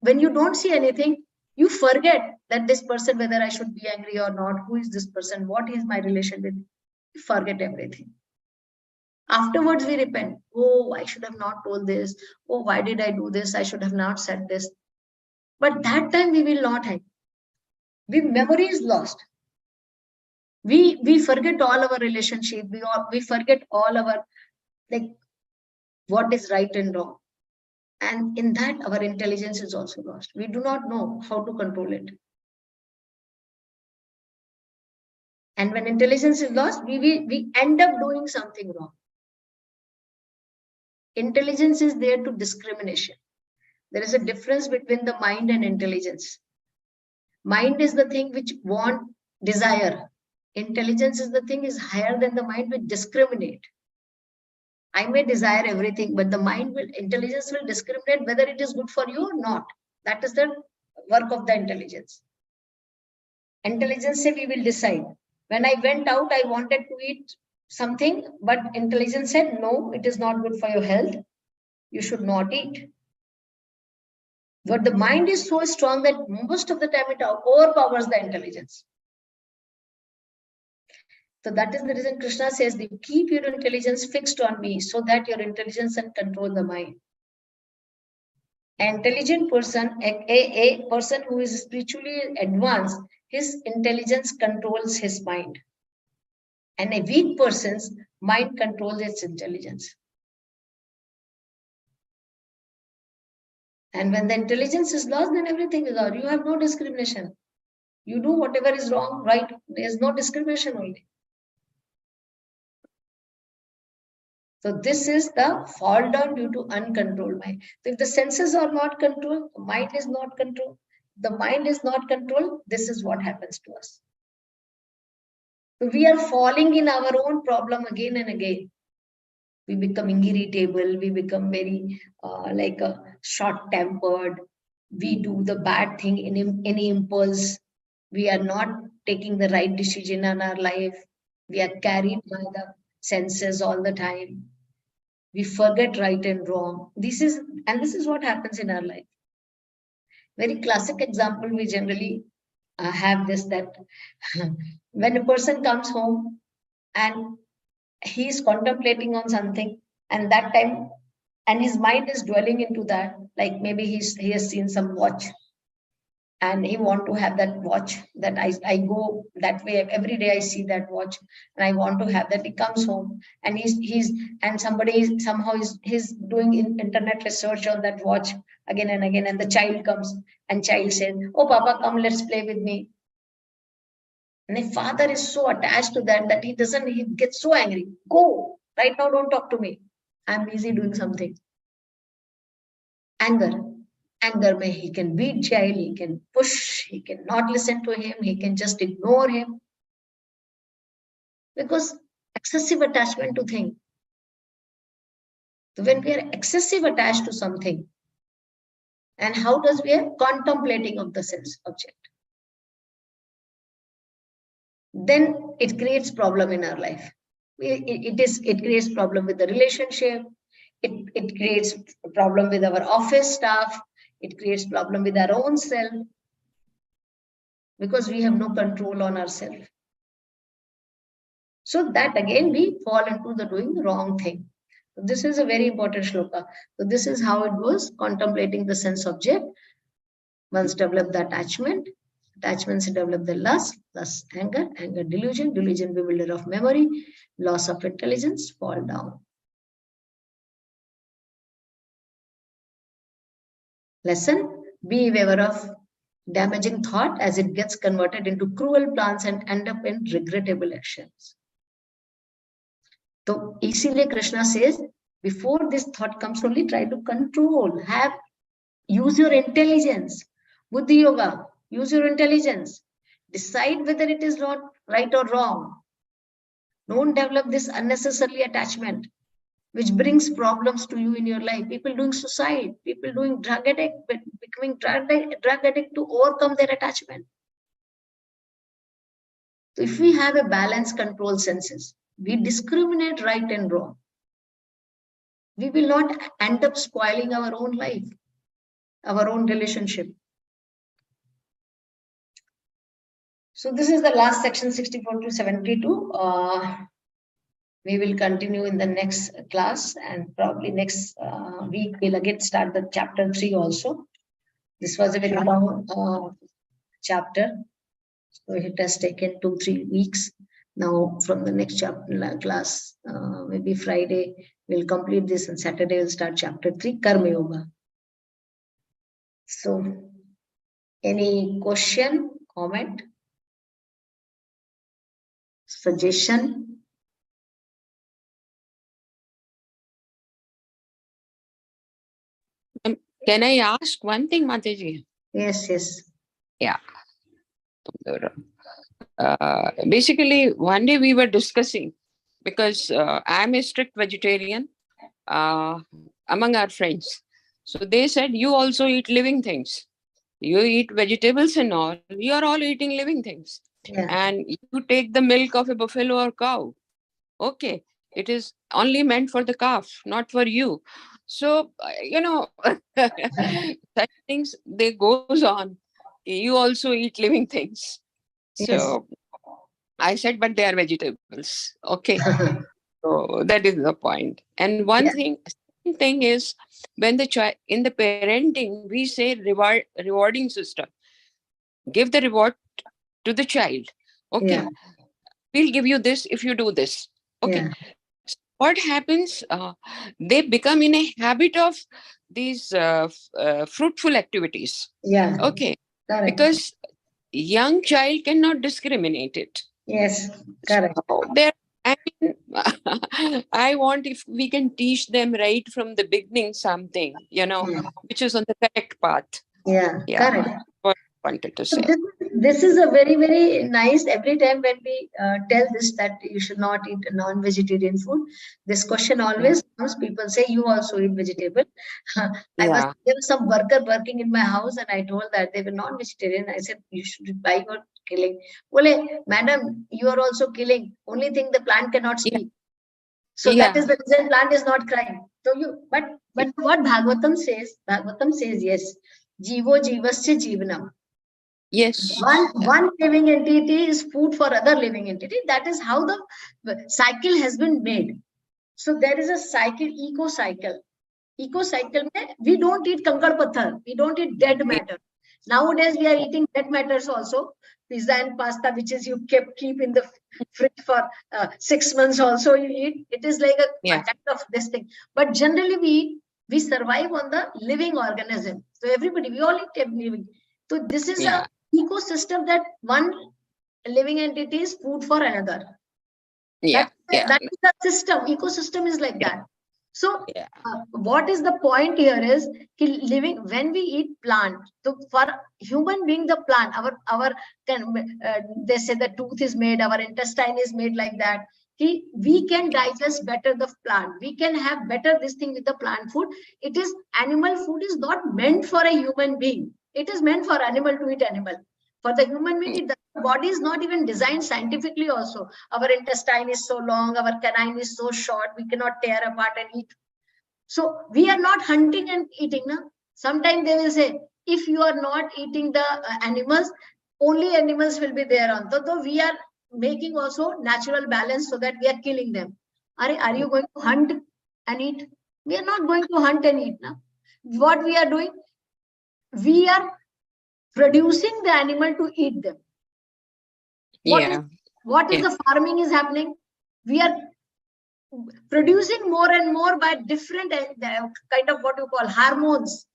when you don't see anything, you forget that this person, whether I should be angry or not, who is this person, what is my relation with, you forget everything. Afterwards, we repent. Oh, I should have not told this. Oh, why did I do this? I should have not said this. But that time we will not have. Memory is lost. We forget all our relationship. We forget all our what is right and wrong. And in that, our intelligence is also lost. We do not know how to control it. And when intelligence is lost, we end up doing something wrong. Intelligence is there to discrimination. There is a difference between the mind and intelligence. Mind is the thing which want, desire. Intelligence is the thing is higher than the mind, which discriminate. I may desire everything, but the intelligence will discriminate whether it is good for you or not. That is the work of the intelligence. Intelligence say we will decide. When I went out, I wanted to eat something, but intelligence said, no, it is not good for your health. You should not eat. But the mind is so strong that most of the time it overpowers the intelligence. So that is the reason Krishna says, keep your intelligence fixed on me so that your intelligence can control the mind. An intelligent person, a person who is spiritually advanced, his intelligence controls his mind. And a weak person's mind controls its intelligence. And when the intelligence is lost, then everything is lost. You have no discrimination. You do whatever is wrong, right? There is no discrimination only. So this is the fall down due to uncontrolled mind. So if the senses are not controlled, the mind is not controlled. The mind is not controlled. This is what happens to us. So we are falling in our own problem again and again. We become irritable. We become very short-tempered. We do the bad thing in any impulse. We are not taking the right decision in our life. We are carried by the senses all the time. We forget right and wrong. This is what happens in our life. Very classic example, we generally have this, that when a person comes home and he is contemplating on something, and that time, and his mind is dwelling into that, like maybe he has seen some watch, and he want to have that watch, that I go that way every day, I see that watch and I want to have that. He comes home and he's doing internet research on that watch again and again, and the child comes and child says, oh papa, come, let's play with me. And the father is so attached to that he gets so angry. Go, right now, don't talk to me. I'm busy doing something. Anger. Anger, he can beat child, he can push, he cannot listen to him, he can just ignore him. Because excessive attachment to things. So when we are excessive attached to something, and how does we are contemplating of the sense object? Then it creates problem in our life. It creates problem with the relationship. It creates a problem with our office staff. It creates problem with our own self, because we have no control on ourselves. So that again we fall into the doing the wrong thing. So this is a very important shloka. So this is how it goes, contemplating the sense object. Once develop the attachment, attachments develop the lust, lust anger, anger delusion, delusion bewilder of memory, loss of intelligence, fall down. Lesson, be aware of damaging thought as it gets converted into cruel plans and end up in regrettable actions. So easily Krishna says, before this thought comes, only try to control, use your intelligence. Buddhi yoga, use your intelligence. Decide whether it is not right or wrong. Don't develop this unnecessary attachment, which brings problems to you in your life. People doing suicide, people doing drug addict, becoming drug addict to overcome their attachment. So if we have a balanced control senses, we discriminate right and wrong. We will not end up spoiling our own life, our own relationship. So this is the last section, 64 to 72. We will continue in the next class, and probably next week we'll again start the chapter 3 also. This was a very long chapter, so it has taken 2-3 weeks. Now from the next chapter class, maybe Friday, we'll complete this, and Saturday we'll start chapter 3, Karma Yoga. So any question, comment, suggestion? Can I ask one thing, Mataji? Yes, yes. Yeah. Basically, one day we were discussing, because I'm a strict vegetarian among our friends. So they said, you also eat living things. You eat vegetables and all. You are all eating living things. Yeah. And you take the milk of a buffalo or cow. Okay. It is only meant for the calf, not for you. So, such things, they goes on. You also eat living things. Yes. So I said, but they are vegetables. Okay. So that is the point. And one thing is, when the child in the parenting, we say rewarding system. Give the reward to the child. Okay. Yeah. We'll give you this if you do this. Okay. Yeah. So what happens? They become in a habit of these fruitful activities. Yeah. Okay. Correct. Because young child cannot discriminate it. Yes, correct. So I want if we can teach them right from the beginning something, which is on the correct path. Yeah, correct. What I wanted to say. So this is a very, very nice. Every time when we tell this that you should not eat non-vegetarian food, this question always comes. People say, you also eat vegetable. There was some worker working in my house, and I told that they were non-vegetarian. I said, you should buy your killing. Well, madam, you are also killing. Only thing, the plant cannot speak. So that is the reason plant is not crying. So but what Bhagavatam says, yes, Jivo Jivasya Jivanam. Yes. One living entity is food for other living entity. That is how the cycle has been made. So there is a cycle, eco cycle. Eco cycle, we don't eat kankad pathar. We don't eat dead matter. Nowadays we are eating dead matters also. Pizza and pasta, which is you keep in the fridge for 6 months also you eat. It is like a type of this thing. But generally we survive on the living organism. So everybody, we all eat living. So this is a ecosystem that one living entity is food for another. Yeah. Yeah. That is the system. Ecosystem is like that. So Yeah. what is the point here is living, when we eat plant, so for human being, the plant, our they say the tooth is made, our intestine is made like that. We can digest better the plant. We can have better this thing with the plant food. It is animal food is not meant for a human being. It is meant for animal to eat animal. For the human being, the body is not even designed scientifically also. Our intestine is so long, our canine is so short, we cannot tear apart and eat. So we are not hunting and eating. Na? Sometimes they will say, if you are not eating the animals, only animals will be there on. So we are making also natural balance so that we are killing them. Are you going to hunt and eat? We are not going to hunt and eat. Na? What we are doing? We are producing the animal to eat them. What is the farming is happening? We are producing more and more by different kind of what you call hormones.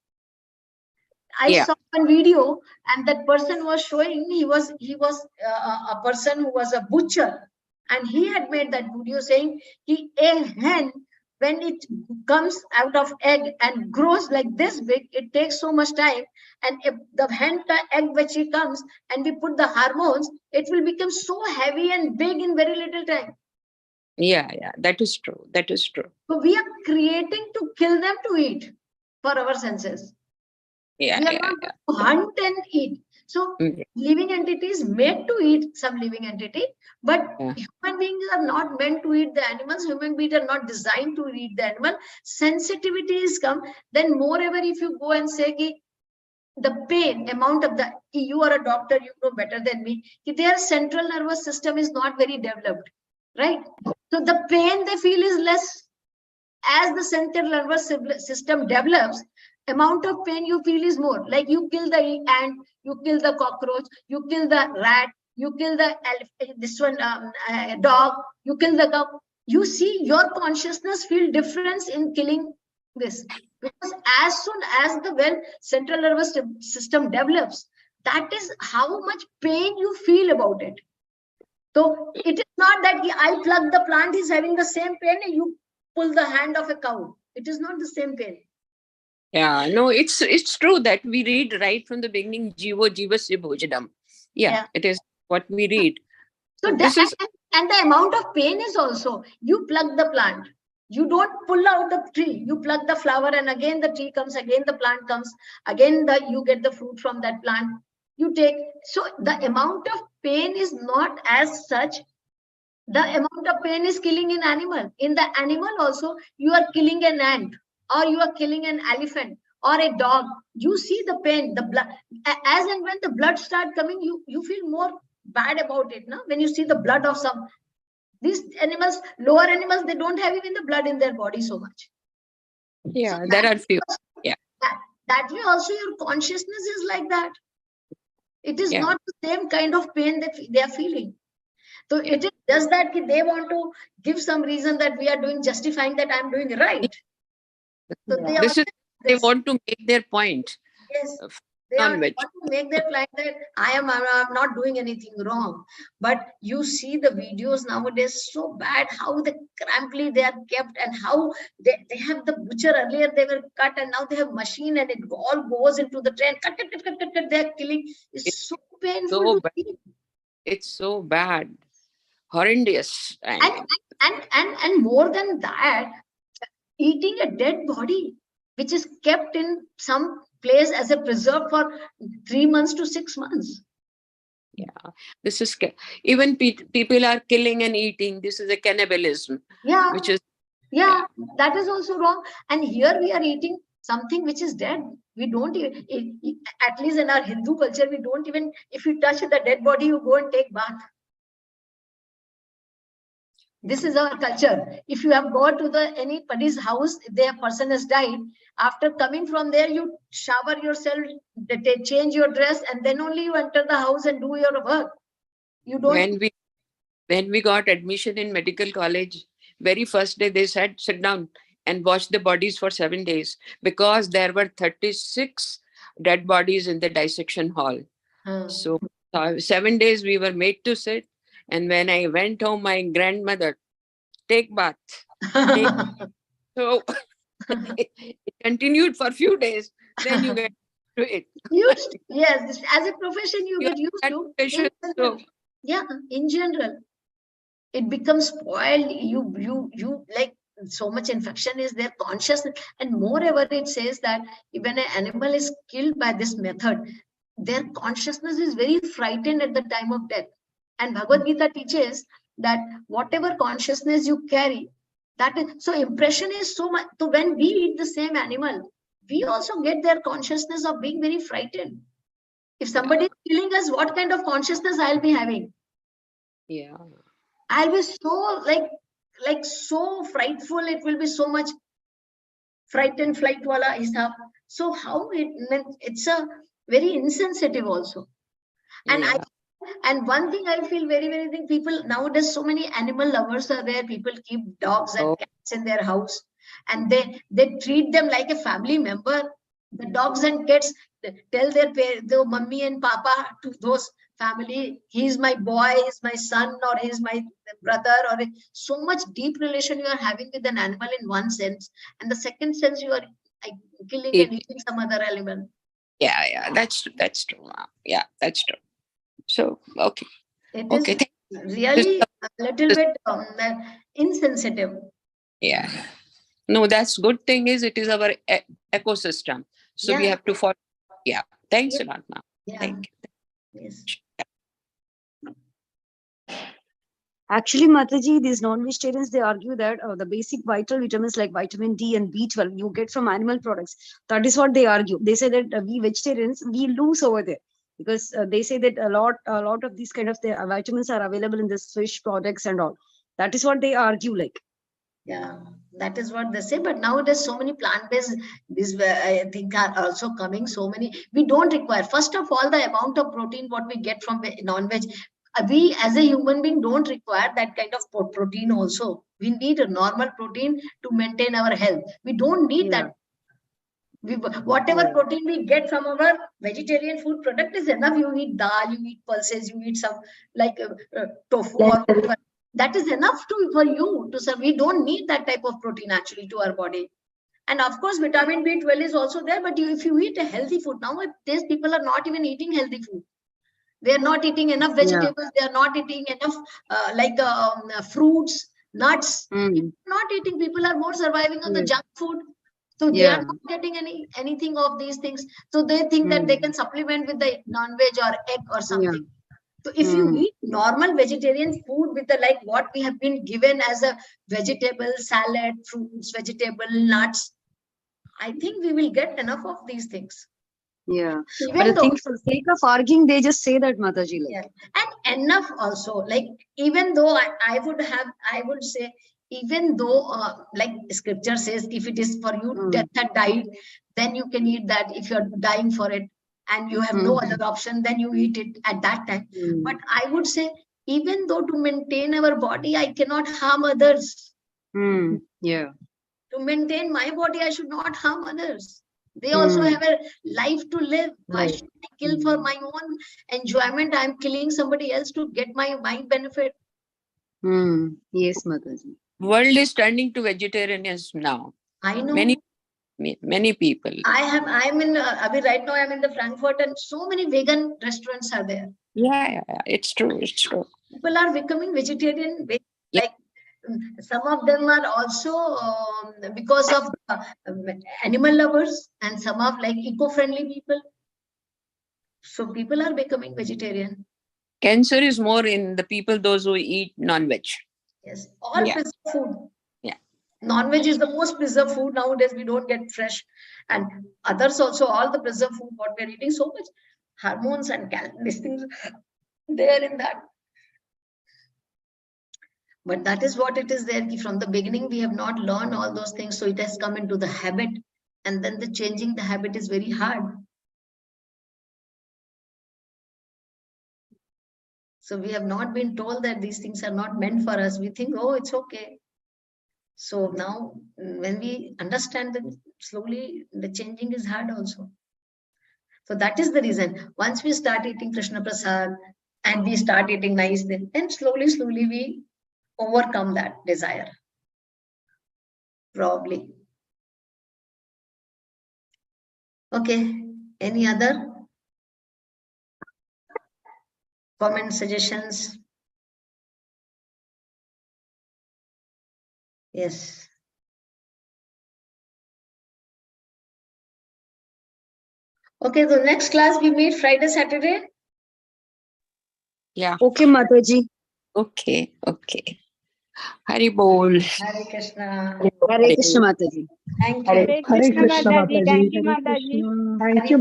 I saw one video, and that person was showing, he was a person who was a butcher, and he had made that video saying a hen, when it comes out of egg and grows like this big, it takes so much time. And if the hen egg which it comes and we put the hormones, it will become so heavy and big in very little time. Yeah, that is true. That is true. So we are creating to kill them to eat for our senses. We are not to hunt and eat. So living entities made to eat some living entity, but human beings are not meant to eat the animals. Human beings are not designed to eat the animal. Sensitivity is come. Then moreover, if you go and say the pain amount of you are a doctor, you know better than me, their central nervous system is not very developed, right? So the pain they feel is less. As the central nervous system develops, amount of pain you feel is more. Like you kill the ant, you kill the cockroach, you kill the rat, you kill the dog, you kill the cow. You see your consciousness feel difference in killing this, because as soon as the central nervous system develops, that is how much pain you feel about it. So it is not that I plug the plant is having the same pain and you pull the hand of a cow. It is not the same pain. Yeah, no, it's true that we read right from the beginning, Jivo Jivasya Bhojadam. Yeah, it is what we read. So this is, and the amount of pain is also, you plug the plant. You don't pull out the tree. You plug the flower and again the tree comes, again the plant comes, again you get the fruit from that plant. You take, so the amount of pain is not as such. The amount of pain is killing an animal. In the animal also, you are killing an ant, or you are killing an elephant or a dog. You see the pain, the blood. As and when the blood starts coming, you feel more bad about it. No? When you see the blood of some, these animals, lower animals, they don't have even the blood in their body so much. Yeah, so there are few. Yeah. That way also your consciousness is like that. It is not the same kind of pain that they are feeling. So it is just that they want to give some reason that we are doing, justifying that I'm doing right. So they want to make their point. Yes, they want to make their point that I'm not doing anything wrong. But you see the videos nowadays so bad, how cramply they are kept, and how they have the butcher. Earlier they were cut, and now they have machine, and it all goes into the train. Cut. They are killing. It's so painful to see. It's so bad. Horrendous. And more than that, eating a dead body which is kept in some place as a preserve for 3 months to 6 months. Yeah, this is even people are killing and eating. This is a cannibalism. Yeah, which is that is also wrong. And here we are eating something which is dead. We don't even, at least in our Hindu culture, we don't even, if you touch the dead body, you go and take bath. This is our culture. If you have gone to anybody's house, their person has died, after coming from there, you shower yourself, change your dress, and then only you enter the house and do your work. You don't. When we got admission in medical college, very first day they said, sit down and watch the bodies for 7 days, because there were 36 dead bodies in the dissection hall. So 7 days we were made to sit. And when I went home, my grandmother, take bath. Take. So it continued for a few days. Then you get to it. Yes, as a profession, you You get used have to. that In profession, general, so yeah, in general, it becomes spoiled. You like so much infection is there, consciousness, and moreover, it says that when an animal is killed by this method, their consciousness is very frightened at the time of death. And Bhagavad Gita teaches that whatever consciousness you carry, that is so impression is so much. So when we eat the same animal, we also get their consciousness of being very frightened. If somebody is killing us, what kind of consciousness I'll be having? yeah. I'll be so like so frightful. It will be so much frightened flight wala hisab. So how it's a very insensitive also. And Yeah. and one thing I feel very thing, people nowadays, so many animal lovers are there. People keep dogs and Oh, cats in their house, and they treat them like a family member. The dogs and cats tell their mummy and papa to those family, he's my boy, he's my son, or he's my brother, or so much deep relation you are having with an animal in one sense, and the second sense you are like, killing and eating some other animal. yeah. That's true. Yeah, that's true. So okay. It Okay. is This, really a little bit insensitive. yeah. No, that's good thing is it is our ecosystem. So we Yeah, have to follow. Yeah. Thanks yeah, a lot, ma'am. yeah. Thank you. Yes. Actually, Mataji, these non-vegetarians, they argue that the basic vital vitamins like vitamin D and B12 you get from animal products. That is what they argue. They say that we vegetarians, we lose over there because they say that a lot of these kind of vitamins are available in this fish products and all. That is what they argue like. Yeah, that is what they say. But nowadays, so many plant-based, these I think are also coming. So many, we don't require. First of all, the amount of protein what we get from non-veg, we as a human being don't require that kind of protein. Also, we need a normal protein to maintain our health. We don't need Yeah. that. Whatever Yeah. protein we get from our vegetarian food product is enough. You eat dal, you eat pulses, you eat some like tofu or whatever. That is enough for you to serve. We don't need that type of protein actually to our body. And of course, vitamin B12 is also there. But if you eat a healthy food, nowadays people are not even eating healthy food. They are not eating enough vegetables. They are not eating enough fruits, nuts. People are not eating. People are more surviving on the junk food. So they are not getting anything of these things. So they think that they can supplement with the non-veg or egg or something. So if you eat normal vegetarian food with the like what we have been given as a vegetable, salad, fruits, vegetable, nuts, I think we will get enough of these things. Yeah. Even But I though, think for the sake of arguing, they just say that, Mataji. Like. yeah, and enough also. Like even though I would say, even though like scripture says, if it is for you death and died, then you can eat that. If you're dying for it and you have no other option, then you eat it at that time. But I would say, even though to maintain our body, I cannot harm others. Yeah. To maintain my body, I should not harm others. They also have a life to live. Why should I kill for my own enjoyment? I'm killing somebody else to get my benefit. Yes, Mataji. World is turning to vegetarianism now. I know. Many people. I'm in Abhi right now. I'm in the Frankfurt, and so many vegan restaurants are there. Yeah. It's true. It's true. People are becoming vegetarian. Like some of them are also because of animal lovers, and some are like eco-friendly people. So people are becoming vegetarian. Cancer is more in the people, those who eat non-veg. Yes, all preserved food. Yeah. Non-veg is the most preserved food nowadays. We don't get fresh, and others also. All the preserved food what we're eating, so much hormones and these things there in that. But that is what it is there. From the beginning, we have not learned all those things, so it has come into the habit, and then the changing the habit is very hard. So we have not been told that these things are not meant for us. We think, oh, it's okay. So now when we understand that slowly, the changing is hard also. So that is the reason. Once we start eating Krishna Prasad and we start eating nice, then slowly, slowly we overcome that desire. Probably. Okay. Any other comments, suggestions? Yes. Okay, the next class we meet Friday, Saturday. Yeah. Okay, Mataji. Okay. Okay. Hari Bol. Hare Krishna. Hare Krishna, Mataji. Thank you. Hare Krishna Mataji. Thank you, Mataji. Thank you.